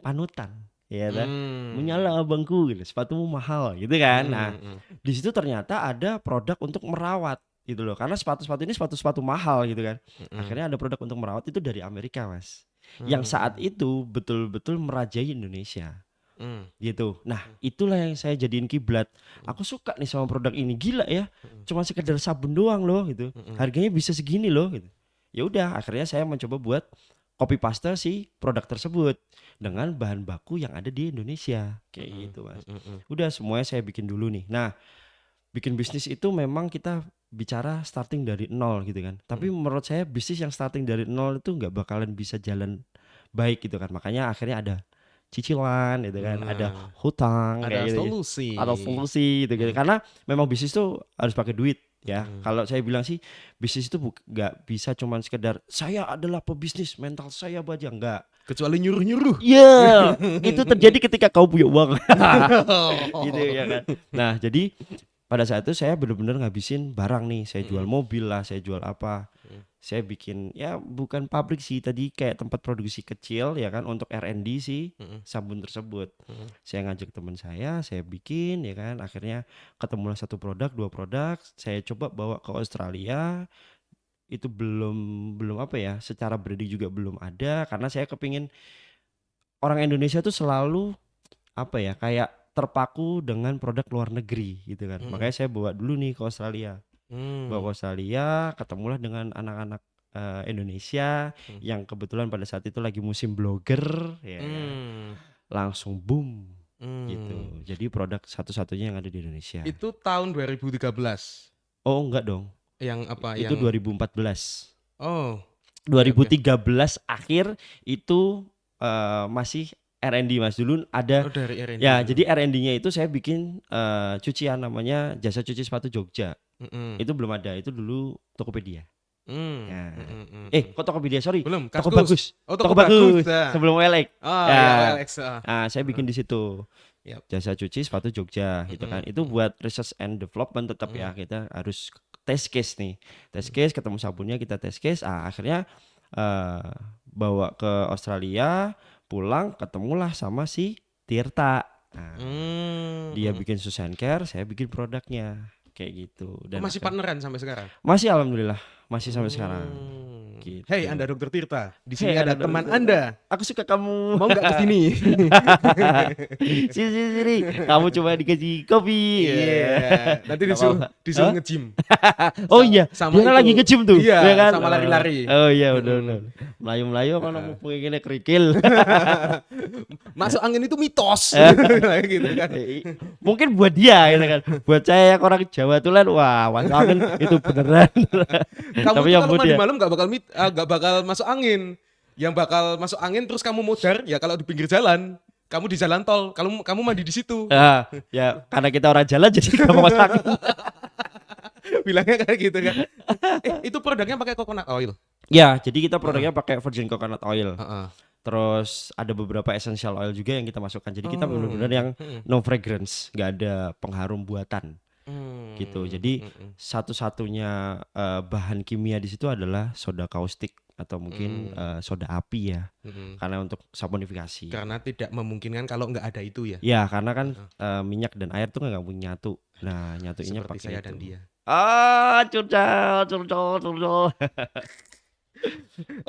panutan, ya kan? Menyala abangku gitu, sepatumu mahal gitu kan. Nah, di situ ternyata ada produk untuk merawat gitu loh, karena sepatu-sepatu ini sepatu-sepatu mahal gitu kan. Akhirnya ada produk untuk merawat itu dari Amerika Mas, yang saat itu betul-betul merajai Indonesia gitu. Nah, itulah yang saya jadiin kiblat. Aku suka nih sama produk ini, gila ya, cuma sekedar sabun doang loh gitu, harganya bisa segini loh gitu. Ya udah, akhirnya saya mencoba buat copy paste si produk tersebut dengan bahan baku yang ada di Indonesia kayak gitu Mas. Udah semuanya saya bikin dulu nih. Nah, bikin bisnis itu memang kita bicara starting dari nol gitu kan. Tapi menurut saya bisnis yang starting dari nol itu nggak bakalan bisa jalan baik gitu kan. Makanya akhirnya ada cicilan gitu kan, ada hutang Ada kayak gitu. solusi. Ada solusi gitu. Karena memang bisnis tuh harus pakai duit ya. Kalau saya bilang sih bisnis itu nggak bisa cuman sekedar saya adalah pebisnis, mental saya baja, enggak. Kecuali nyuruh-nyuruh. Iya, itu terjadi ketika kau punya uang. Gitu ya kan. Nah, jadi pada saat itu saya benar-benar ngabisin barang nih. Saya jual mobil lah, saya jual apa. Saya bikin ya bukan pabrik sih, tadi kayak tempat produksi kecil ya kan untuk R&D sih sabun tersebut. Saya ngajak teman saya bikin ya kan. Akhirnya ketemulah 1 produk, 2 produk. Saya coba bawa ke Australia. Itu belum apa ya, secara branding juga belum ada karena saya kepingin orang Indonesia tuh selalu apa ya, kayak terpaku dengan produk luar negeri gitu kan. Makanya saya bawa dulu nih ke Australia. Bawa ke Australia, ketemulah dengan anak-anak Indonesia yang kebetulan pada saat itu lagi musim blogger ya kan. Langsung boom gitu. Jadi produk satu-satunya yang ada di Indonesia. Itu tahun 2013. Oh enggak dong. Yang apa? Itu yang 2014. Oh, 2013 akhir itu masih R&D Mas. Dulu ada dari R&D. ya, jadi R&D-nya itu saya bikin cucian namanya Jasa Cuci Sepatu Jogja. Itu belum ada, itu dulu Tokopedia. Ya. Kok Tokopedia? Sorry. Belum, Toko Kaskus. Bagus. Oh, Toko Bagus. Nah. Sebelum OLX. Oh, Ya. ya, OLX. Nah, saya bikin di situ. Yap. Jasa Cuci Sepatu Jogja gitu kan. Itu buat research and development tetap ya, kita harus test case nih. Test case, ketemu sabunnya, kita test case. Akhirnya bawa ke Australia, pulang ketemulah sama si Tirta. Nah, dia bikin Susan Care, saya bikin produknya kayak gitu. Dan masih partneran sampai sekarang? Masih, alhamdulillah, masih sampai sekarang. Gitu. Hey, Anda Dokter Tirta, di sini Hey, ada Anda teman Dokter Anda. Aku suka kamu. Mau nggak kesini? Sini. Kamu coba dikasih kopi. Iya. Nanti disuruh nge-gym. Oh iya, Sama dia kan itu. lagi nge-gym tuh. Iya, ya kan? sama lari-lari. Oh iya, benar. Melayu-melayu kan mau pengennya kerikil. Masuk angin itu mitos. Gitu kan. Mungkin buat dia gitu kan. Buat saya yang orang Jawa Tulen, wah, masuk angin itu beneran. Kamu Tapi tuh yang kalau buat mandi dia. malam nggak bakal masuk angin. Yang bakal masuk angin terus kamu modar ya kalau di pinggir jalan. Kamu di jalan tol, kamu mandi di situ. Ya, karena kita orang jalan jadi nggak mau masuk angin. Bilangnya kayak gitu kan. Itu produknya pakai coconut oil. Ya, jadi kita produknya pakai virgin coconut oil. Heeh. Terus ada beberapa essential oil juga yang kita masukkan. Jadi kita benar-benar yang no fragrance, nggak ada pengharum buatan. Gitu. Jadi satu-satunya bahan kimia di situ adalah soda kaustik atau mungkin soda api ya. Karena untuk saponifikasi. Karena tidak memungkinkan kalau nggak ada itu ya. Ya, karena kan minyak dan air tuh nggak punya nyatu. Nah, nyatuinnya Seperti pakai saya itu. dan dia. Curcol.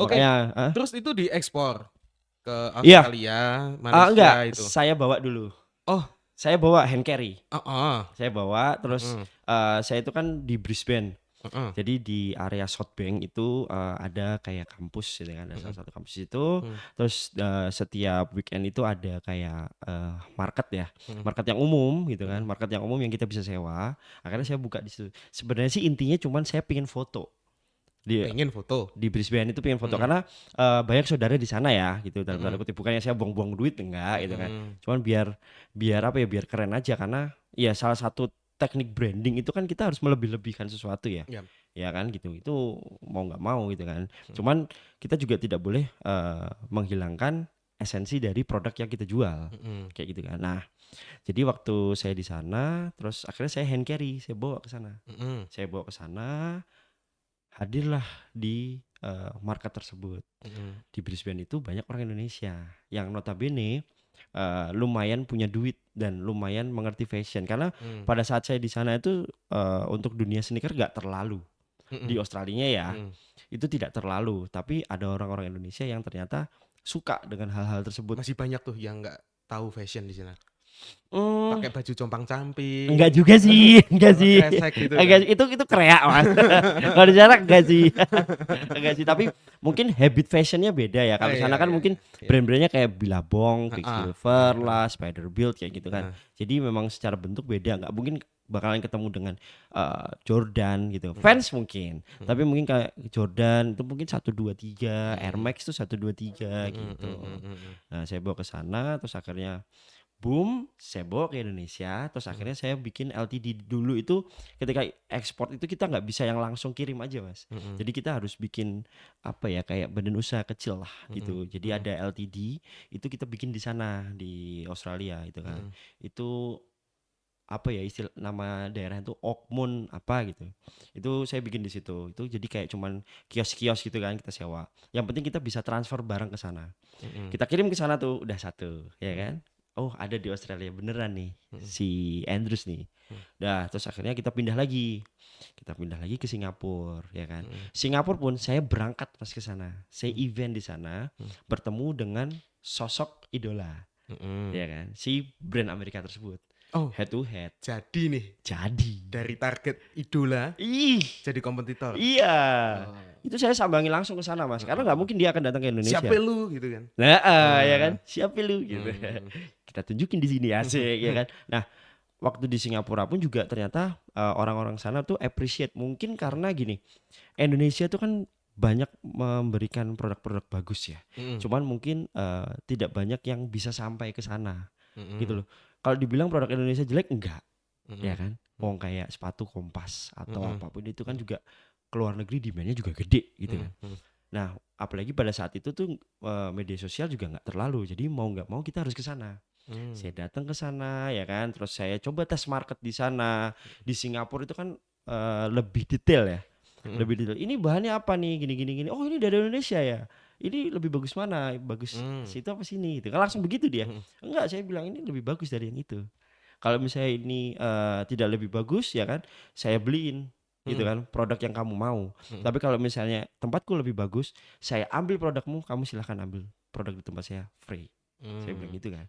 Oke. Makanya, Terus itu diekspor ke Iya. Australia, Malaysia enggak, itu. saya bawa dulu. Oh. Saya bawa hand carry. Saya bawa, terus saya itu kan di Brisbane. Jadi di area South Bank itu ada kayak kampus gitu kan, ada salah satu kampus itu. Terus setiap weekend itu ada kayak market ya, market yang umum gitu kan, market yang umum yang kita bisa sewa. Akhirnya saya buka di situ. Sebenarnya sih intinya cuman saya pengen foto. pengen foto Di Brisbane itu pengen foto karena banyak saudara di sana ya gitu, dalam tanda kutip, bukannya saya buang-buang duit enggak gitu kan. Cuman biar apa ya, biar keren aja, karena ya salah satu teknik branding itu kan kita harus melebih-lebihkan sesuatu ya. Yap. Ya kan gitu. Itu mau nggak mau gitu kan. Cuman kita juga tidak boleh menghilangkan esensi dari produk yang kita jual. Kayak gitu kan. Nah, jadi waktu saya di sana, terus akhirnya saya hand carry, saya bawa ke sana. Saya bawa ke sana, hadirlah di market tersebut. Di Brisbane itu banyak orang Indonesia yang notabene lumayan punya duit dan lumayan mengerti fashion, karena pada saat saya di sana itu untuk dunia sneaker gak terlalu. Di Australianya ya itu tidak terlalu, tapi ada orang-orang Indonesia yang ternyata suka dengan hal-hal tersebut. Masih banyak tuh yang nggak tahu fashion di sana. Pakai baju compang-camping. Enggak juga sih, enggak sih. Kresek gitu Enggak, kan. itu kreak Mas. Kalau di sana enggak sih. Enggak sih, tapi mungkin habit fashionnya beda ya. Kalau di sana kan mungkin brand-brandnya kayak Billabong, Quicksilver lah, Spiderbuilt kayak gitu kan. Jadi memang secara bentuk beda, enggak mungkin bakalan ketemu dengan Jordan gitu. Fans mungkin, tapi mungkin kayak Jordan itu mungkin 123, Air Max itu 123 gitu. Nah, saya bawa ke sana terus akhirnya boom, saya bawa ke Indonesia, terus akhirnya saya bikin LTD dulu itu ketika ekspor itu kita nggak bisa yang langsung kirim aja mas. Jadi kita harus bikin apa ya kayak badan usaha kecil lah gitu. Jadi ada LTD itu kita bikin di sana di Australia itu kan. Itu apa ya istilah nama daerah itu Oakmont apa gitu. Itu saya bikin di situ. Itu jadi kayak cuman kios-kios gitu kan kita sewa. Yang penting kita bisa transfer barang ke sana. Kita kirim ke sana tuh udah satu, ya kan? Oh, ada di Australia beneran nih si Andrews nih. Dah, terus akhirnya kita pindah lagi. Kita pindah lagi ke Singapura, ya kan? Singapura pun saya berangkat pas ke sana. Saya event di sana, bertemu dengan sosok idola, ya kan? Si brand Amerika tersebut. Oh, Head to head. jadi nih Jadi dari target idola ih, jadi kompetitor. iya. Oh. Itu saya sambangi langsung ke sana, Mas. Karena nggak mungkin dia akan datang ke Indonesia. Siapa lu gitu kan? Nah, ya kan? Siapa lu gitu. Kita tunjukin di sini asik ya kan. Nah, waktu di Singapura pun juga ternyata orang-orang sana tuh appreciate mungkin karena gini. Indonesia tuh kan banyak memberikan produk-produk bagus ya. Cuman mungkin tidak banyak yang bisa sampai ke sana. Gitu loh. Kalau dibilang produk Indonesia jelek enggak. Ya kan? Mau kayak sepatu Kompas atau apapun itu kan juga keluar negeri demand-nya juga gede gitu kan. Nah, apalagi pada saat itu tuh media sosial juga nggak terlalu. Jadi mau nggak mau kita harus ke sana. Saya datang ke sana ya kan. Terus saya coba tes market di sana. Di Singapura itu kan lebih detail ya. Lebih detail. Ini bahannya apa nih? Gini. Oh, ini dari Indonesia ya. Ini lebih bagus mana? Bagus situ apa sini gitu. Kan langsung begitu dia. Enggak, saya bilang ini lebih bagus dari yang itu. Kalau misalnya ini tidak lebih bagus ya kan, saya beliin gitu kan produk yang kamu mau. Tapi kalau misalnya tempatku lebih bagus, saya ambil produkmu, kamu silahkan ambil produk di tempat saya free. Saya bilang gitu kan.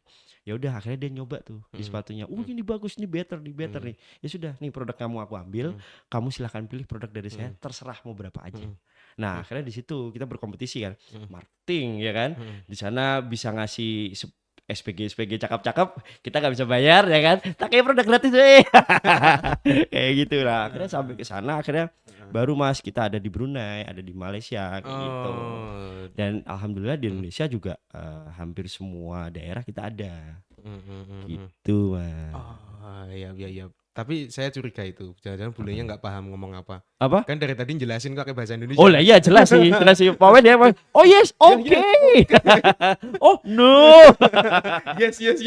Ya udah akhirnya dia nyoba tuh di sepatunya. Ini bagus, ini better nih. Ya sudah, nih produk kamu aku ambil, kamu silahkan pilih produk dari saya, terserah mau berapa aja. Nah, akhirnya di situ kita berkompetisi kan. Marketing ya kan. Di sana bisa ngasih SPG cakep-cakep, kita nggak bisa bayar ya kan, tak kayak produk gratis kayak gitu lah. Akhirnya sampai ke sana, akhirnya baru mas kita ada di Brunei, ada di Malaysia kayak gitu. Dan alhamdulillah di Indonesia juga hampir semua daerah kita ada, gitu mas. Oh, iya. Tapi saya curiga itu, jangan-jangan bulenya nggak paham ngomong apa. Apa? Kan dari tadi jelasin kok pakai bahasa Indonesia. Oh lah iya jelas sih Pawen ya. Oh yes, oke. Oh no. Yes. Yes.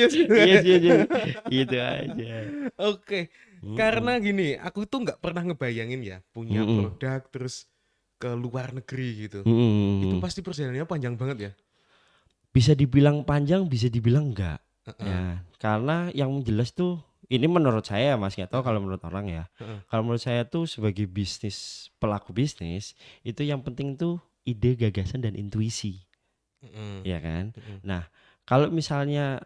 Gitu aja. Oke. Karena gini, aku tuh nggak pernah ngebayangin ya punya produk terus ke luar negeri gitu. Itu pasti perjalanannya panjang banget ya. Bisa dibilang panjang, bisa dibilang enggak. Ya, karena yang jelas tuh ini menurut saya mas, nggak tahu kalau menurut orang ya. Kalau menurut saya tuh sebagai pelaku bisnis itu yang penting tuh ide, gagasan dan intuisi, ya kan. Nah kalau misalnya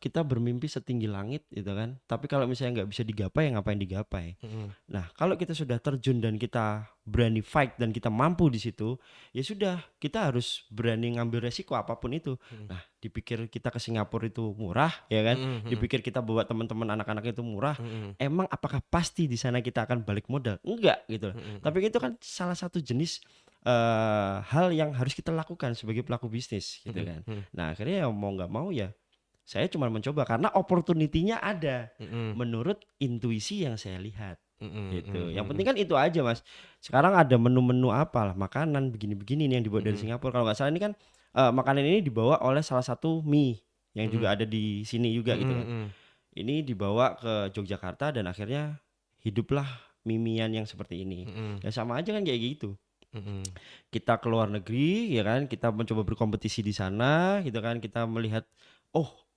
kita bermimpi setinggi langit gitu kan, tapi kalau misalnya nggak bisa digapai, ya ngapain digapai. Nah kalau kita sudah terjun dan kita berani fight dan kita mampu di situ, ya sudah kita harus berani ngambil resiko apapun itu. Nah dipikir kita ke Singapura itu murah ya kan, dipikir kita bawa teman-teman anak-anak itu murah, emang apakah pasti di sana kita akan balik modal? Enggak gitu. Tapi itu kan salah satu jenis hal yang harus kita lakukan sebagai pelaku bisnis gitu kan. Nah akhirnya ya mau nggak mau ya saya cuma mencoba karena opportunity-nya ada menurut intuisi yang saya lihat gitu. Yang penting kan itu aja mas. Sekarang ada menu-menu apa lah, makanan begini-begini nih yang dibawa dari Singapura. Kalau nggak salah ini kan makanan ini dibawa oleh salah satu mie yang juga ada di sini juga gitu kan. Ini dibawa ke Yogyakarta dan akhirnya hiduplah mie-mian yang seperti ini. Ya sama aja kan kayak gitu. Kita ke luar negeri ya kan, kita mencoba berkompetisi di sana gitu kan, kita melihat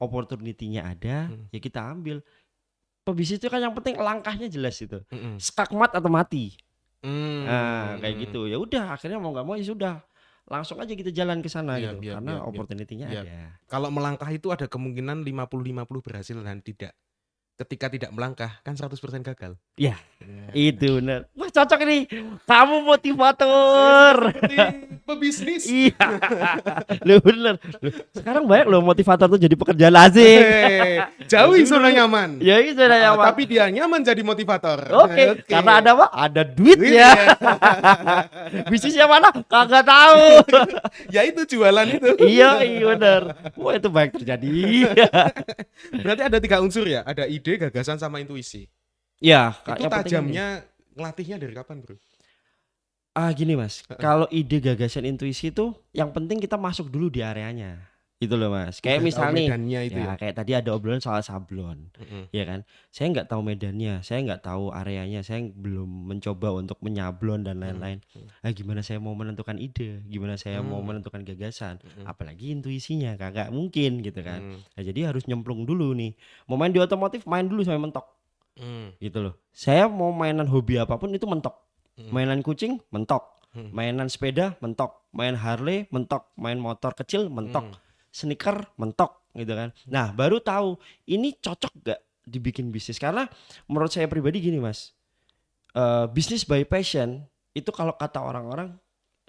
opportunity-nya ada, ya kita ambil. Pebisnis itu kan yang penting langkahnya jelas itu. Skakmat atau mati. Nah, kayak gitu. Ya udah akhirnya mau nggak mau ya sudah. Langsung aja kita jalan ke sana gitu karena opportunity-nya ada. Kalau melangkah itu ada kemungkinan 50-50 berhasil dan tidak. Ketika tidak melangkah kan 100% gagal. Ya. Itu benar. Wah, cocok ini. Kamu motivator. pebisnis. Iya. Loh bener. Loh, sekarang banyak loh motivator tuh jadi pekerja lazim. Jauhi zona nyaman. Ya itu zona nyaman. Tapi dia nyaman jadi motivator. Oke, karena ada apa? Ada duitnya. Iya. Bisnisnya mana? Kagak tahu. Ya itu jualan itu. Iya bener. Wah itu banyak terjadi. Berarti ada 3 unsur ya, ada ide, gagasan, sama intuisi. Ya, Itu tajamnya ngelatihnya dari kapan, bro? Gini mas, kalau ide, gagasan, intuisi itu yang penting kita masuk dulu di areanya, gitu loh mas. Kayak Udah misal tahu nih, medannya itu ya. kayak tadi ada obrolan soal sablon, ya kan. Saya nggak tahu medannya, saya nggak tahu areanya, saya belum mencoba untuk menyablon dan lain-lain. Gimana saya mau menentukan ide, gimana saya mau menentukan gagasan, apalagi intuisinya, kagak mungkin gitu kan. Nah, jadi harus nyemplung dulu nih. Mau main di otomotif, main dulu sampai mentok, gitu loh. Saya mau mainan hobi apapun itu mentok. Mainan kucing mentok, mainan sepeda mentok, main Harley mentok, main motor kecil mentok, sneaker mentok gitu kan. Nah baru tahu ini cocok gak dibikin bisnis. Karena menurut saya pribadi gini mas, bisnis by passion itu kalau kata orang-orang,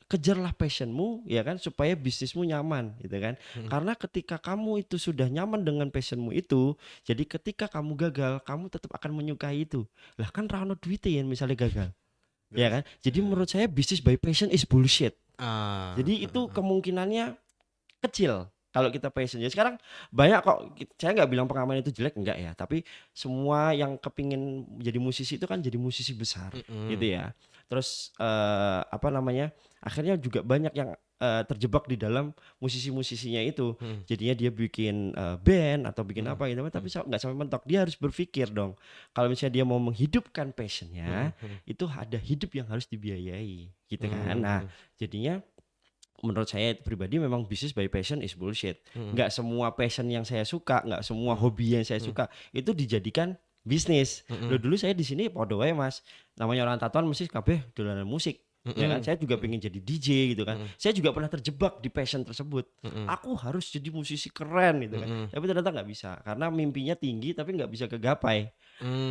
kejarlah passionmu ya kan, supaya bisnismu nyaman gitu kan. Karena ketika kamu itu sudah nyaman dengan passionmu itu, jadi ketika kamu gagal kamu tetap akan menyukai itu. Lah kan rano duitnya misalnya gagal. Ya kan, jadi menurut saya bisnis by passion is bullshit. Jadi itu kemungkinannya kecil kalau kita passion. Jadi sekarang banyak kok, saya nggak bilang pengamen itu jelek, enggak ya. Tapi semua yang kepingin jadi musisi itu kan jadi musisi besar, gitu ya. Terus akhirnya juga banyak yang terjebak di dalam musisi-musisinya itu. Jadinya dia bikin band atau bikin apa gitu, tapi nggak sampai mentok. Dia harus berpikir dong, kalau misalnya dia mau menghidupkan passionnya, itu ada hidup yang harus dibiayai gitu kan. Nah jadinya menurut saya pribadi memang bisnis by passion is bullshit. Nggak semua passion yang saya suka, nggak semua hobi yang saya suka itu dijadikan bisnis. Dulu saya di sini podo ae mas, namanya orang tatoan mesti kabeh dolanan musik. Ya kan, saya juga pengen jadi DJ gitu kan. Saya juga pernah terjebak di passion tersebut. Aku harus jadi musisi keren gitu kan. Tapi ternyata nggak bisa, karena mimpinya tinggi tapi nggak bisa kegapai.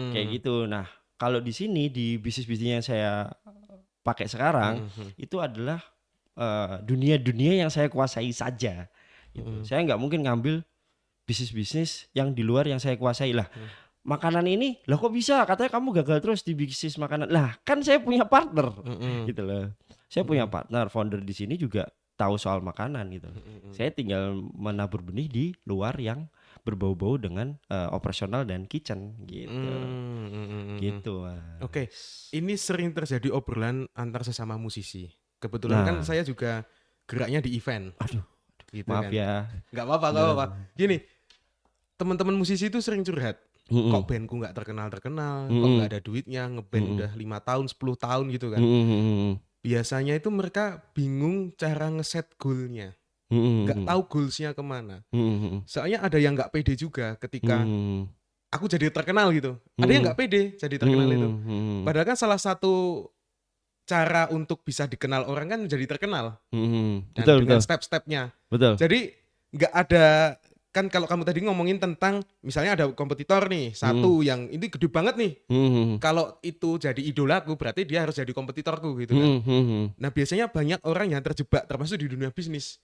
Kayak gitu. Nah kalau di sini di bisnis-bisnis yang saya pakai sekarang itu adalah dunia-dunia yang saya kuasai saja. Gitu. Saya nggak mungkin ngambil bisnis-bisnis yang di luar yang saya kuasai lah. Makanan ini, lah kok bisa? Katanya kamu gagal terus di bisnis makanan. Lah, kan saya punya partner, gitu loh. Saya punya partner, founder di sini juga tahu soal makanan gitu. Saya tinggal menabur benih di luar yang berbau-bau dengan operasional dan kitchen, gitu. Gitu. Oke, ini sering terjadi obrolan antar sesama musisi. Kebetulan kan saya juga geraknya di event. Aduh, gitu maaf kan. ya. Nggak apa-apa. Gini, teman-teman musisi itu sering curhat. Kok bandku nggak terkenal, kok nggak ada duitnya, ngeband udah 5 tahun, 10 tahun gitu kan. Biasanya itu mereka bingung cara ngeset goalnya, nggak tahu goalsnya kemana. Soalnya ada yang nggak pede juga ketika aku jadi terkenal gitu. Ada yang nggak pede jadi terkenal itu. Padahal kan salah satu cara untuk bisa dikenal orang kan jadi terkenal. Dan dengan step-stepnya. Betul. Jadi nggak ada. Kan kalau kamu tadi ngomongin tentang misalnya ada kompetitor nih satu yang ini gede banget nih, kalau itu jadi idolaku berarti dia harus jadi kompetitorku gitu kan. Nah biasanya banyak orang yang terjebak termasuk di dunia bisnis.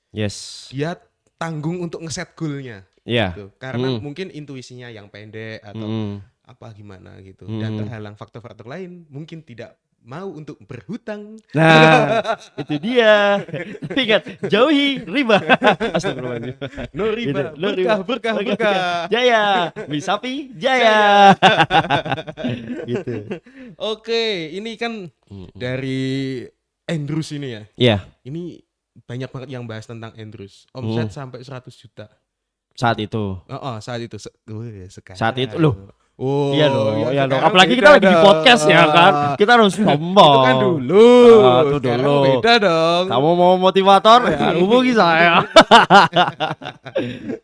Dia tanggung untuk ngeset goalnya, gitu. Karena mungkin intuisinya yang pendek atau apa gimana gitu, dan terhalang faktor-faktor lain, mungkin tidak mau untuk berhutang. Nah, itu dia. Ingat, jauhi riba. Astagfirullahaladzim. No riba, gitu. berkah. Jaya, Misapi, jaya. Gitu. Oke, ini kan dari Andrews ini ya. Iya. Ini banyak banget yang bahas tentang Andrews. Omset sampai 100 juta. Saat itu. Saat itu. Sekarang. Saat itu loh. Oh, iya loh. Apalagi kita lagi di podcast ya kan. Kita harus sombong. Itu kan dulu. Itu dulu. Beda dong. Kamu mau motivator ya hubungi saya.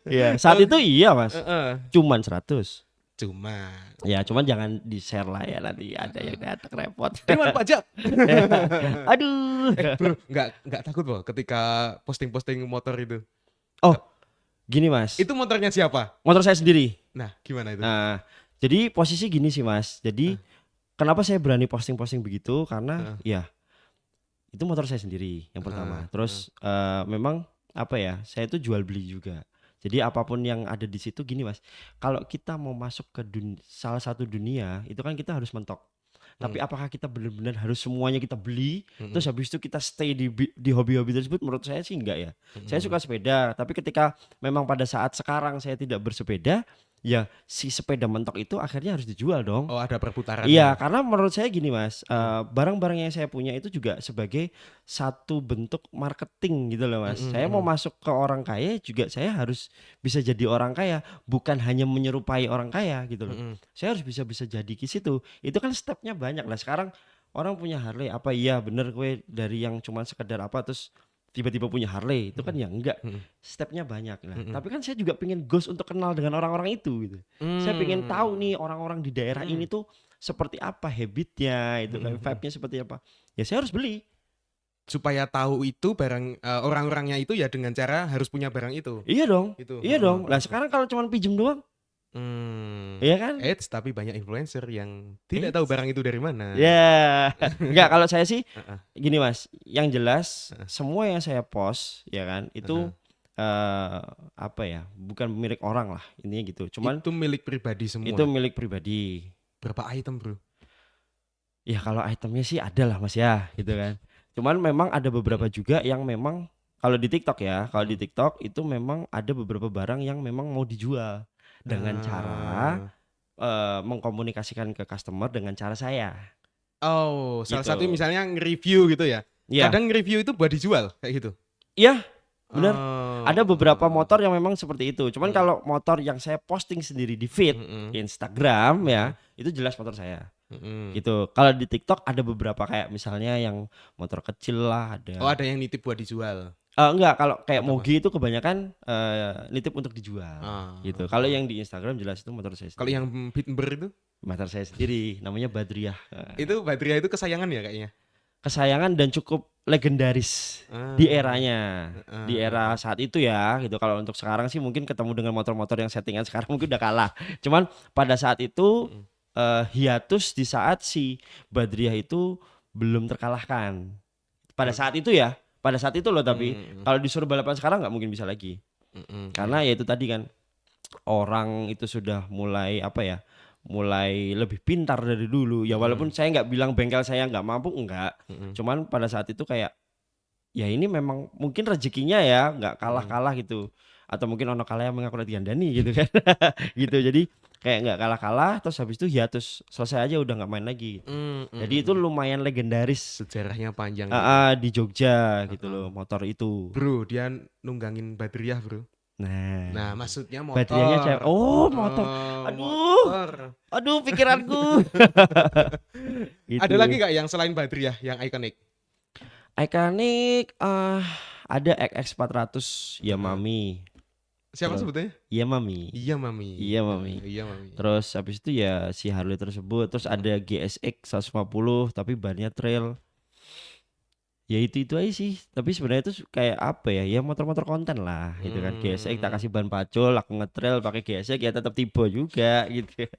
Iya, saat itu iya mas. Cuman 100. Cuman jangan di-share lah ya, nanti ada yang datang repot. Gimana pajak? Aduh. Bro, enggak takut loh ketika posting-posting motor itu. Oh, gini mas. Itu motornya siapa? Motor saya sendiri. Nah, gimana itu? Nah, jadi posisi gini sih mas. Jadi kenapa saya berani posting-posting begitu? Karena ya Itu motor saya sendiri yang pertama. Heeh, Terus memang apa ya? Saya itu jual beli juga. Jadi apapun yang ada di situ gini Mas. Kalau kita mau masuk ke salah satu dunia, itu kan kita harus mentok. Tapi apakah kita benar-benar harus semuanya kita beli, terus habis itu kita stay di hobi-hobi tersebut? Menurut saya sih enggak ya. Saya suka sepeda, tapi ketika memang pada saat sekarang saya tidak bersepeda, ya si sepeda mentok itu akhirnya harus dijual dong. Oh, ada perputarannya. Iya, karena menurut saya gini Mas, barang-barang yang saya punya itu juga sebagai satu bentuk marketing gitu loh Mas. Saya mau masuk ke orang kaya juga saya harus bisa jadi orang kaya, bukan hanya menyerupai orang kaya gitu loh. Saya harus bisa jadi ke situ. Itu kan stepnya banyak lah. Sekarang orang punya Harley, apa iya bener gue dari yang cuma sekedar apa terus tiba-tiba punya Harley, itu kan ya enggak. Stepnya banyak lah. Tapi kan saya juga pengen goals untuk kenal dengan orang-orang itu gitu. Saya pengen tahu nih orang-orang di daerah ini tuh seperti apa habitnya, itu kan vibe-nya seperti apa. Ya saya harus beli. Supaya tahu itu barang orang-orangnya itu ya dengan cara harus punya barang itu. Iya dong. Gitu. Iya dong. Lah sekarang kalau cuma pinjem doang, iya kan? Tapi banyak influencer yang tidak tahu barang itu dari mana. Ya, enggak kalau saya sih Heeh. gini Mas, yang jelas semua yang saya post ya kan itu apa ya, bukan milik orang lah intinya gitu. Cuman itu milik pribadi semua. itu milik pribadi. Berapa item, Bro? Ya kalau itemnya sih ada lah Mas ya, gitu kan. Cuman memang ada beberapa juga yang memang kalau di TikTok ya, kalau di TikTok itu memang ada beberapa barang yang memang mau dijual dengan cara mengkomunikasikan ke customer dengan cara saya. Oh, salah Gitu. satu misalnya nge-review gitu ya. Iya. Kadang nge-review itu buat dijual kayak gitu. Iya, benar. Oh. Ada beberapa motor yang memang seperti itu. Cuman kalau motor yang saya posting sendiri di feed Instagram ya, itu jelas motor saya. Gitu. Kalau di TikTok ada beberapa kayak misalnya yang motor kecil lah ada. Oh, ada yang nitip buat dijual. Enggak, kalau kayak Mogi itu kebanyakan nitip untuk dijual. Gitu. Kalau yang di Instagram jelas itu motor saya sendiri. Kalau yang Bitmber itu? Motor saya sendiri, namanya Badriah. Itu Badriah itu kesayangan ya kayaknya. Kesayangan dan cukup legendaris di eranya, di era saat itu ya gitu. Kalau untuk sekarang sih mungkin ketemu dengan motor-motor yang settingan sekarang mungkin udah kalah. Cuman pada saat itu hiatus di saat si Badriah itu belum terkalahkan. Pada saat itu ya, pada saat itu loh. Tapi kalau disuruh balapan sekarang nggak mungkin bisa lagi. Karena ya itu tadi kan orang itu sudah mulai apa ya, mulai lebih pintar dari dulu ya, walaupun saya nggak bilang bengkel saya nggak mampu, enggak. Cuman pada saat itu kayak ya ini memang mungkin rezekinya ya nggak kalah-kalah gitu, atau mungkin ono kalah yang mengaku digandani gitu kan. Gitu, jadi kayak nggak kalah-kalah terus habis itu hiatus selesai aja udah nggak main lagi. Jadi itu lumayan legendaris sejarahnya panjang di Jogja gitu loh motor itu. Bro, dia nunggangin Badriah, Bro. Nah maksudnya motor. Badriahnya cewek. Oh, motor. Motor. Aduh pikiranku. Gitu. Ada lagi nggak yang selain Badriah yang ikonik? Ikonik ada XX400 Yamami. Siapa sebutnya? Yamami. Iya Mami. Iya Mami. Terus habis itu ya si Harley tersebut. Terus ada GSX 150 tapi bannya trail. Ya itu aja sih. Tapi sebenarnya itu kayak apa ya? Ya motor-motor konten lah gitu kan. GSX tak kasih ban pacul, aku ngetrail pakai GSX ya tetap tiba juga gitu.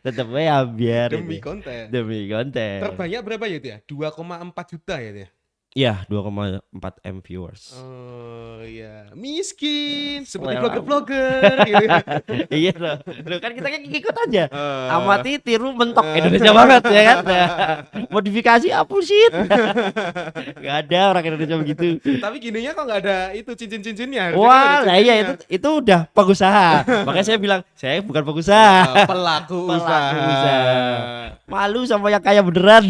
Tetap aja biar Demi konten. Demi konten. Terbanyak berapa ya itu ya? 2,4 juta ya itu ya? Iya, 2,4 M viewers. Oh iya, miskin seperti vlogger-vlogger gitu. Iya loh. Loh kan kita ikut aja. Amati, tiru, mentok Indonesia banget ya kan. Modifikasi apa sih? Gak ada orang Indonesia begitu. Tapi gininya kok nggak ada itu cincin-cincinnya. Wah, lah iya itu udah pengusaha. Makanya saya bilang, saya bukan pengusaha. Pelaku usaha. Malu sama yang kaya beneran.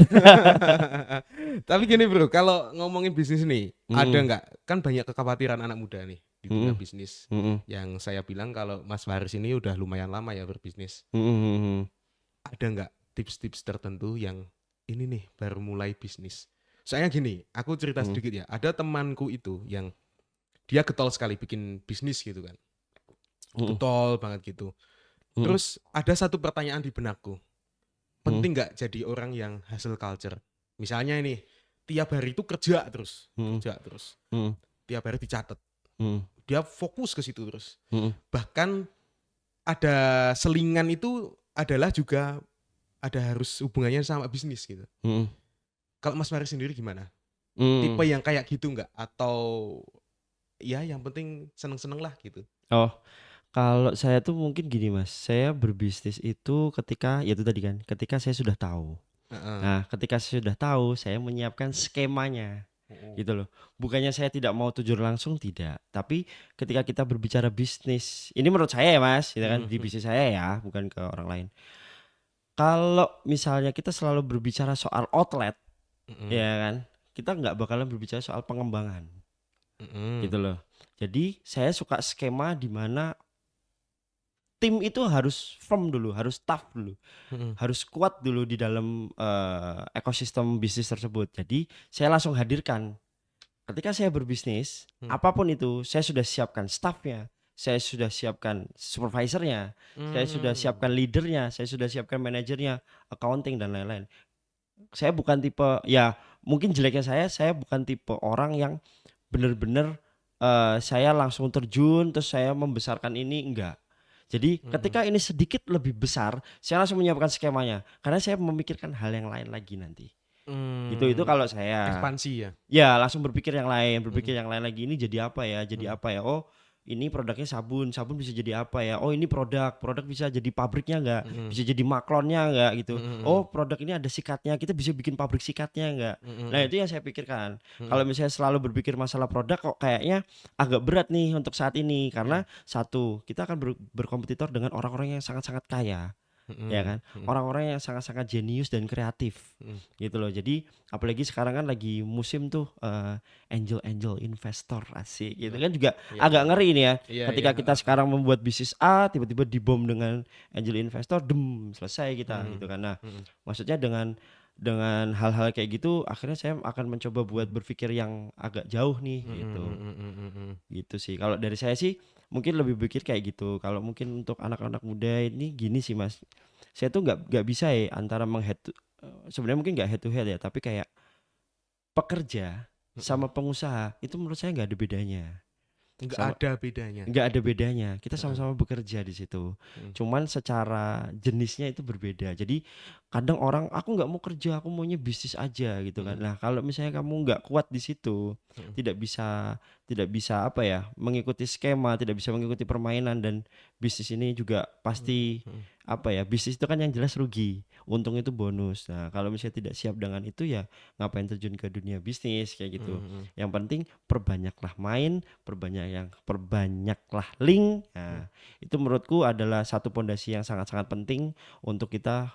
Tapi gini bro, kalau ngomongin bisnis nih, ada nggak? Kan banyak kekhawatiran anak muda nih di dunia bisnis. Yang saya bilang kalau Mas Faris ini udah lumayan lama ya berbisnis. Ada nggak tips-tips tertentu yang ini nih baru mulai bisnis? Soalnya gini, aku cerita sedikit ya. Ada temanku itu yang dia getol sekali bikin bisnis gitu kan. Getol banget gitu. Terus ada satu pertanyaan di benakku. Penting nggak jadi orang yang hustle culture? Misalnya ini tiap hari itu kerja terus. Tiap hari dicatat. Dia fokus ke situ terus. Bahkan ada selingan itu adalah juga ada harus hubungannya sama bisnis gitu. Kalau Mas Faris sendiri gimana? Tipe yang kayak gitu nggak? Atau ya yang penting seneng-seneng lah gitu? Oh, kalau saya tuh mungkin gini Mas, saya berbisnis itu ketika ya itu tadi kan, ketika saya sudah tahu. Heeh. Nah, ketika saya sudah tahu, saya menyiapkan skemanya Mhm. gitu loh. Bukannya saya tidak mau terjun langsung, tidak. Tapi ketika kita berbicara bisnis, ini menurut saya ya Mas, gitu kan, Mhm di mhm. bisnis saya ya, bukan ke orang lain. Kalau misalnya kita selalu berbicara soal outlet, Mhm. ya kan, kita nggak bakalan berbicara soal pengembangan, Mhm. gitu loh. Jadi saya suka skema di mana tim itu harus firm dulu, harus tough dulu, Mhm. harus kuat dulu di dalam ekosistem bisnis tersebut. Jadi saya langsung hadirkan. Ketika saya berbisnis, Mhm. apapun itu, saya sudah siapkan staffnya, saya sudah siapkan supervisornya, saya sudah Mmm. siapkan leadernya, saya sudah siapkan manajernya, accounting dan lain-lain. Saya bukan tipe ya mungkin jeleknya saya bukan tipe orang yang benar-benar saya langsung terjun terus saya membesarkan ini enggak. Jadi Mhm. ketika ini sedikit lebih besar, saya langsung menyiapkan skemanya karena saya memikirkan hal yang lain lagi nanti. Itu Mmm. kalau saya. Ekspansi ya? Ya langsung Mhm. berpikir yang lain lagi, ini jadi Mhm. apa ya, oh ini produknya sabun, sabun bisa jadi apa ya, oh ini produk bisa jadi pabriknya nggak, Mhm. bisa jadi maklonnya nggak gitu, Mhm oh mhm. produk ini ada sikatnya, kita bisa bikin pabrik sikatnya nggak. Mhm Nah mhm. itu yang saya pikirkan, kalau Mhm. misalnya selalu berpikir masalah produk kok kayaknya agak berat nih untuk saat ini, Iya. karena satu, kita akan berkompetitor dengan orang-orang yang sangat-sangat kaya. Ya Mhm kan, mhm. orang-orang yang sangat-sangat jenius dan kreatif, Mhm. gitu loh. Jadi apalagi sekarang kan lagi musim tuh, angel investor, asik gitu Nah, kan juga iya agak iya. ngeri ini ya, Iya iya, ketika kita heeh heeh. sekarang membuat bisnis A, tiba-tiba dibom dengan angel investor, selesai kita gitu Mhm. kan. Nah, Mhm. maksudnya dengan hal-hal kayak gitu, akhirnya saya akan mencoba buat Mhm. berpikir yang agak jauh nih, Mhm gitu. mhm mhm mhm. Gitu sih, kalau dari saya sih mungkin lebih pikir kayak gitu. Kalau mungkin untuk anak-anak muda ini gini sih Mas, saya tuh nggak bisa ya antara sebenarnya mungkin nggak head to head ya, tapi kayak pekerja Mhm. sama pengusaha itu menurut saya nggak ada bedanya. Nggak Sama ada bedanya. nggak ada bedanya, kita Heeh. sama-sama bekerja di situ. Mhm. Cuman secara jenisnya itu berbeda. Jadi kadang orang, "Aku nggak mau kerja, aku maunya bisnis aja," gitu kan. Mhm. Nah, kalau misalnya kamu nggak kuat di situ, Mhm. tidak bisa tidak bisa apa ya, mengikuti skema, tidak bisa mengikuti permainan dan bisnis ini juga Mhm pasti mhm. apa ya, bisnis itu kan yang jelas rugi, untung itu bonus. Nah, kalau misalnya tidak siap dengan itu ya ngapain terjun ke dunia bisnis kayak Mhm gitu. mhm. Yang penting perbanyaklah main, perbanyaklah link. Mhm. Nah, itu menurutku adalah satu pondasi yang sangat-sangat penting untuk kita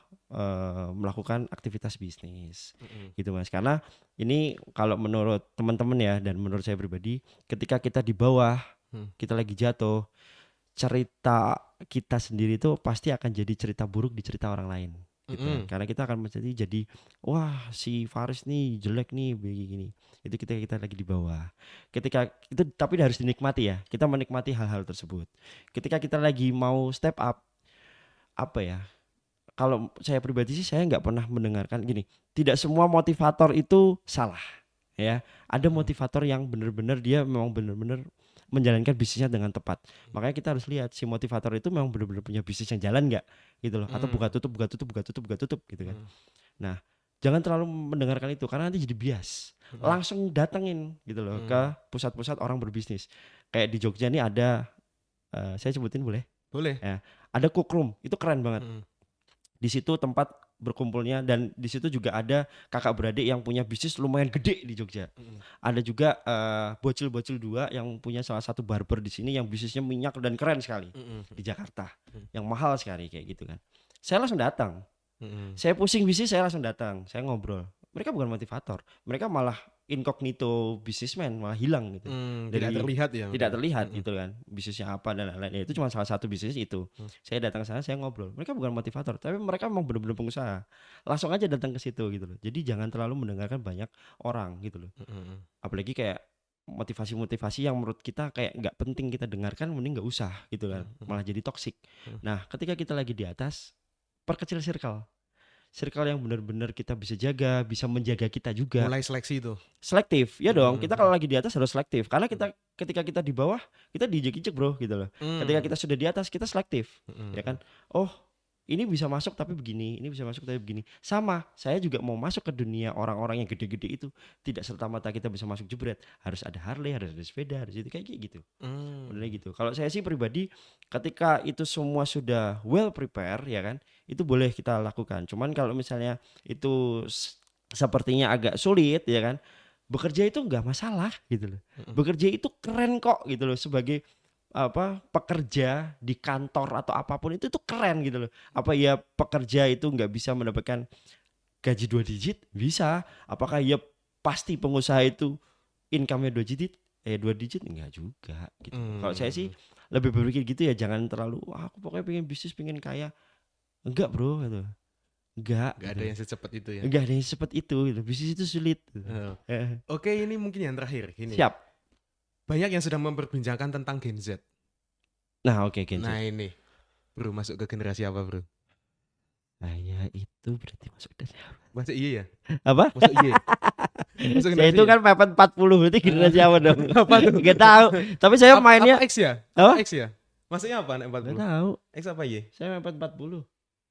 melakukan aktivitas bisnis. Mhm. Gitu Mas. Karena ini kalau menurut teman-teman ya dan menurut saya pribadi, ketika kita di bawah, Mhm. kita lagi jatuh, cerita kita sendiri itu pasti akan jadi cerita buruk di cerita orang lain. Gitu kan. Mhm. Karena kita akan jadi wah si Faris nih jelek nih begini. Itu kita lagi di bawah. Ketika itu tapi harus dinikmati ya. Kita menikmati hal-hal tersebut. Ketika kita lagi mau step up, apa ya? Kalau saya pribadi sih saya nggak pernah mendengarkan gini. Tidak semua motivator itu salah, ya. Ada Mhm. motivator yang benar-benar dia memang benar-benar menjalankan bisnisnya dengan tepat. Makanya kita harus lihat si motivator itu memang benar-benar punya bisnis yang jalan nggak, gitu loh. Atau Mmm. buka tutup gitu kan. Mhm. Nah, jangan terlalu mendengarkan itu karena nanti jadi bias. Mhm. Langsung datengin gitu loh Mmm. ke pusat-pusat orang berbisnis. Kayak di Jogja nih ada, saya sebutin boleh? Boleh. Ya, ada Cookroom, itu keren banget. Mhm. Di situ tempat berkumpulnya dan di situ juga ada kakak beradik yang punya bisnis lumayan gede di Jogja. Mhm. Ada juga bocil-bocil dua yang punya salah satu barber di sini yang bisnisnya minyak dan keren sekali Mhm. di Jakarta, Mhm. yang mahal sekali kayak gitu kan. Saya langsung datang. Mhm. Saya pusing bisnis, saya langsung datang, saya ngobrol. Mereka bukan motivator, mereka malah incognito businessman, malah hilang gitu. Mmm, tidak Dari terlihat ya tidak mungkin? terlihat Mhm. gitu kan, bisnisnya apa dan lain-lain. Ya itu cuma salah satu bisnis itu. Mhm. Saya datang ke sana, saya ngobrol. Mereka bukan motivator, tapi mereka memang benar-benar pengusaha. Langsung aja datang ke situ gitu loh. Jadi jangan terlalu mendengarkan banyak orang gitu loh. Mhm mhm. Apalagi kayak motivasi-motivasi yang menurut kita kayak nggak penting kita dengarkan, mending nggak usah gitu kan. Mhm mhm. Malah jadi toksik. Mhm. Nah, ketika kita lagi di atas, perkecil circle. Circle yang benar-benar kita bisa jaga, bisa menjaga kita juga. Mulai seleksi tuh? Selektif, ya dong. Mhm Kita kalau mhm. lagi di atas harus selektif. Karena Mhm. ketika kita di bawah, kita diinjek-injek Bro, gitu loh. Ketika Mmm. kita sudah di atas, kita selektif, Mhm ya mhm. kan. Oh, ini bisa masuk tapi begini, ini bisa masuk tapi begini. Sama, saya juga mau masuk ke dunia orang-orang yang gede-gede itu. Tidak serta-merta kita bisa masuk jebret. Harus ada Harley, harus ada sepeda, harus itu kayak gitu. Modelnya gitu. Kalau saya sih pribadi, ketika itu semua sudah well prepare ya kan, itu boleh kita lakukan. Cuman kalau misalnya itu sepertinya agak sulit ya kan, bekerja itu nggak masalah gitu loh. Bekerja itu keren kok gitu loh, sebagai pekerja di kantor atau apapun itu tuh keren gitu loh. Apa ya pekerja itu nggak bisa mendapatkan gaji 2 digit? Bisa. Apakah ya pasti pengusaha itu income-nya 2 digit? 2 digit enggak juga gitu. Kalau saya sih lebih berpikir gitu ya, jangan terlalu aku pokoknya pengen bisnis, pengen kaya. Enggak bro gitu. Enggak Gak gitu. ada yang secepat itu ya. Enggak ada yang secepat itu gitu. Bisnis itu sulit gitu. Oke, ini mungkin yang terakhir. Gini. Siap. Banyak yang sudah memperbincangkan tentang Gen Z. Nah oke Gen Z. Nah ini, bro masuk ke generasi apa bro? Saya itu berarti masuk dari apa? Masuk iya ya? Apa? Masuk iya? Masuk Saya itu generasi kan pepet 40 berarti generasi apa dong? Apa tuh? Gak tahu. Tapi saya mainnya apa X ya? Apa? X ya? Maksudnya apa nek Gak 40? tahu. X apa Y? Saya mepet 40.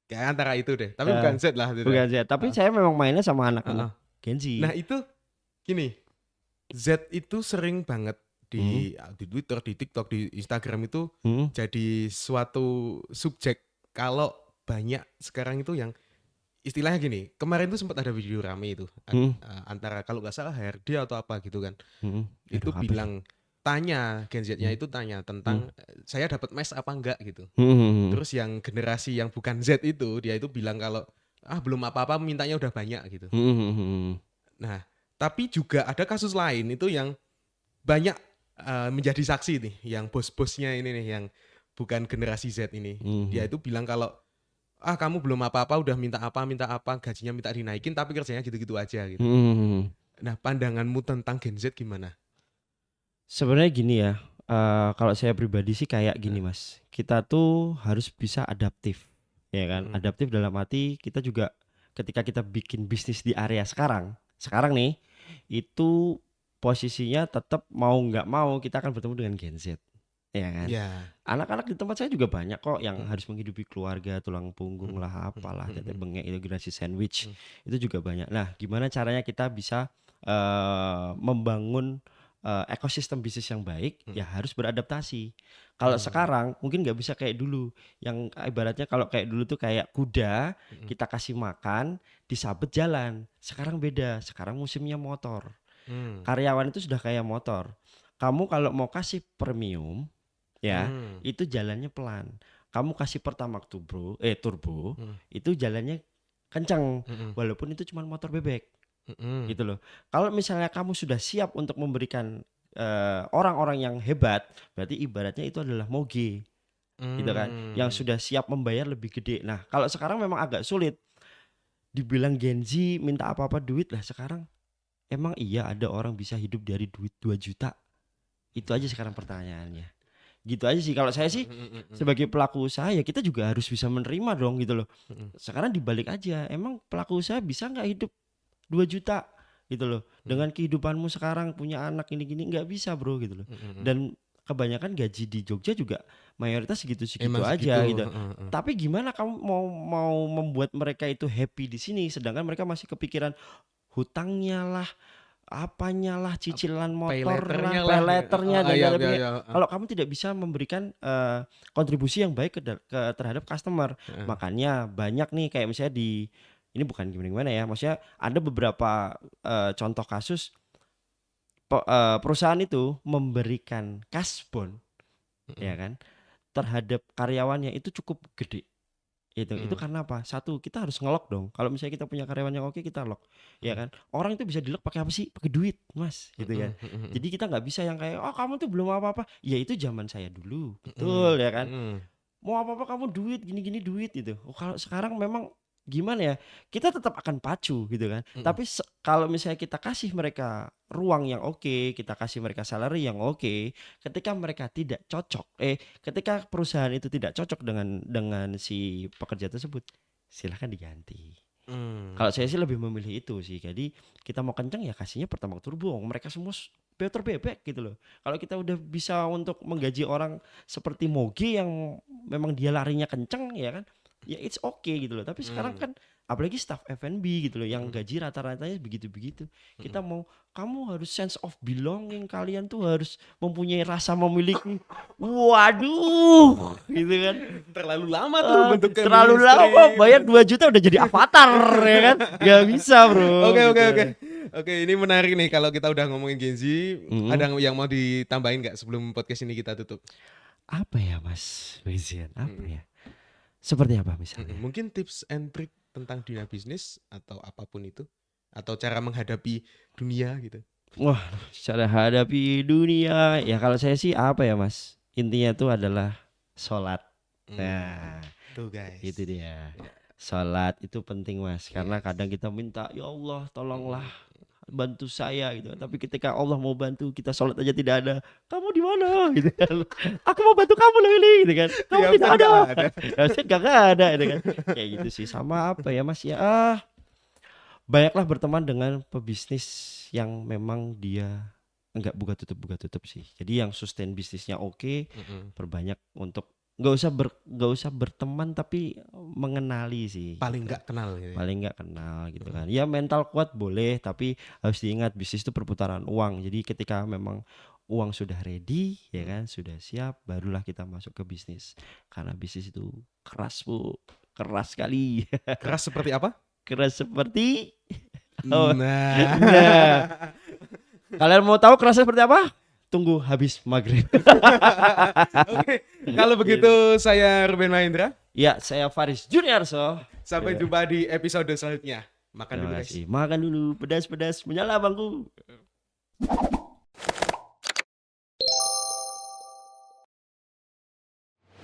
Kayak antara itu deh. Tapi bukan Z lah. Bukan Z. Tapi saya memang mainnya sama anak-anak Gen Z. Nah itu gini, Z itu sering banget di Twitter, di TikTok, di Instagram itu jadi suatu subjek kalau banyak sekarang itu yang istilahnya gini. Kemarin tuh sempat ada video rame itu antara kalau nggak salah HRD atau apa gitu kan. Itu Aduh, bilang tanya Gen Z-nya itu tanya tentang saya dapat mes apa enggak gitu. Terus yang generasi yang bukan Z itu dia itu bilang kalau belum apa-apa mintanya udah banyak gitu. Nah, tapi juga ada kasus lain itu yang banyak menjadi saksi nih, yang bos-bosnya ini nih yang bukan generasi Z ini. Dia itu bilang kalau kamu belum apa-apa udah minta apa, gajinya minta dinaikin tapi kerjanya gitu-gitu aja gitu. Nah, pandanganmu tentang Gen Z gimana? Sebenarnya gini ya, kalau saya pribadi sih kayak gini Mas. Kita tuh harus bisa adaptif, ya kan? Adaptif dalam arti kita juga ketika kita bikin bisnis di area sekarang nih, itu posisinya tetap mau nggak mau kita akan bertemu dengan Gen Z, ya kan? Anak-anak di tempat saya juga banyak kok yang harus menghidupi keluarga, tulang punggung lah, apalah, tetek bengek itu generasi sandwich, itu juga banyak. Nah, gimana caranya kita bisa membangun ekosistem bisnis yang baik? Ya harus beradaptasi. Kalau sekarang mungkin nggak bisa kayak dulu, yang ibaratnya kalau kayak dulu tuh kayak kuda, kita kasih makan, disabet jalan. Sekarang beda, sekarang musimnya motor. Karyawan itu sudah kayak motor. Kamu kalau mau kasih premium ya, itu jalannya pelan. Kamu kasih Pertamax turbo, itu jalannya kencang, walaupun itu cuma motor bebek. Gitu loh. Kalau misalnya kamu sudah siap untuk memberikan orang-orang yang hebat, berarti ibaratnya itu adalah moge. Gitu kan, yang sudah siap membayar lebih gede. Nah, kalau sekarang memang agak sulit. Dibilang Gen Z minta apa-apa duit lah sekarang. Emang iya ada orang bisa hidup dari duit 2 juta? Itu aja sekarang pertanyaannya. Gitu aja sih. Kalau saya sih sebagai pelaku usaha ya kita juga harus bisa menerima dong gitu loh. Sekarang dibalik aja. Emang pelaku usaha bisa nggak hidup 2 juta gitu loh. Dengan kehidupanmu sekarang punya anak ini-gini nggak bisa bro gitu loh. Dan kebanyakan gaji di Jogja juga mayoritas segitu-segitu aja gitu. Tapi gimana kamu mau membuat mereka itu happy di sini sedangkan mereka masih kepikiran hutangnya lah, apanya lah, cicilan motor lah, peleternya dan sebagainya. Kalau kamu tidak bisa memberikan kontribusi yang baik terhadap customer, makanya banyak nih kayak misalnya ini bukan gimana ya, maksudnya ada beberapa contoh kasus perusahaan itu memberikan cash bond, ya kan, terhadap karyawannya itu cukup gede. Itu karena apa? Satu, kita harus nge-lock dong. Kalau misalnya kita punya karyawan yang oke, kita lock, ya kan. Orang itu bisa di-lock pakai apa sih? Pakai duit, Mas, gitu kan. Jadi kita nggak bisa yang kayak kamu tuh belum apa-apa. Ya itu zaman saya dulu, betul ya kan. Mau apa-apa kamu duit, gini-gini duit gitu. Kalau sekarang memang gimana ya? Kita tetap akan pacu gitu kan. Tapi kalau misalnya kita kasih mereka ruang yang oke, kita kasih mereka salary yang oke, ketika mereka tidak cocok, ketika perusahaan itu tidak cocok dengan si pekerja tersebut, silahkan diganti. Kalau saya sih lebih memilih itu sih. Jadi kita mau kenceng ya kasihnya Pertamax turbo. Mereka semua motor bebek gitu loh. Kalau kita udah bisa untuk menggaji orang seperti Moge yang memang dia larinya kenceng ya kan, ya it's okay gitu loh. Tapi sekarang kan apalagi staff F&B gitu loh yang gaji rata-ratanya begitu-begitu. Kita mau kamu harus sense of belonging, kalian tuh harus mempunyai rasa memiliki. Waduh, gitu kan. Terlalu lama tuh bentuk Terlalu chemistry. lama bayar 2 juta udah jadi avatar ya kan. Gak bisa, Bro. Oke, gitu. Oke, ini menarik nih kalau kita udah ngomongin Gen Z. Ada yang mau ditambahin nggak sebelum podcast ini kita tutup? Apa ya, Mas Wizian? Apa ya? Seperti apa misalnya? Mungkin tips and trick tentang dunia bisnis atau apapun itu, atau cara menghadapi dunia gitu. Wah, cara hadapi dunia ya kalau saya sih apa ya, Mas? Intinya itu adalah sholat. Nah, Tuh guys. itu dia. Sholat itu penting, Mas, karena kadang kita minta, ya Allah tolonglah bantu saya gitu. Tapi ketika Allah mau bantu kita sholat aja tidak ada. Kamu di mana? Gitu kan. Aku mau bantu kamu loh ini, gitu kan. Kamu Tiap tidak kan ada. nggak ada. Ya gak ada, gitu kan. Kayak gitu sih. Sama apa ya, Mas ya? Banyaklah berteman dengan pebisnis yang memang dia enggak buka tutup sih. Jadi yang sustain bisnisnya oke, perbanyak untuk nggak usah berteman tapi mengenali sih. Paling nggak kenal gitu. Paling nggak kenal gitu kan. Ya mental kuat boleh, tapi harus diingat bisnis itu perputaran uang. Jadi ketika memang uang sudah ready ya kan, sudah siap, barulah kita masuk ke bisnis. Karena bisnis itu keras, Bu. Keras sekali. Keras seperti apa? Keras seperti Nah. Kalian mau tahu kerasnya seperti apa? Tunggu habis maghrib. Oke, kalau begitu saya Ruben Mahendra. Ya, saya Faris Juniarso. Sampai jumpa di episode selanjutnya. Makan dulu Terima guys. kasih. Makan dulu, pedas-pedas, menyala bangku.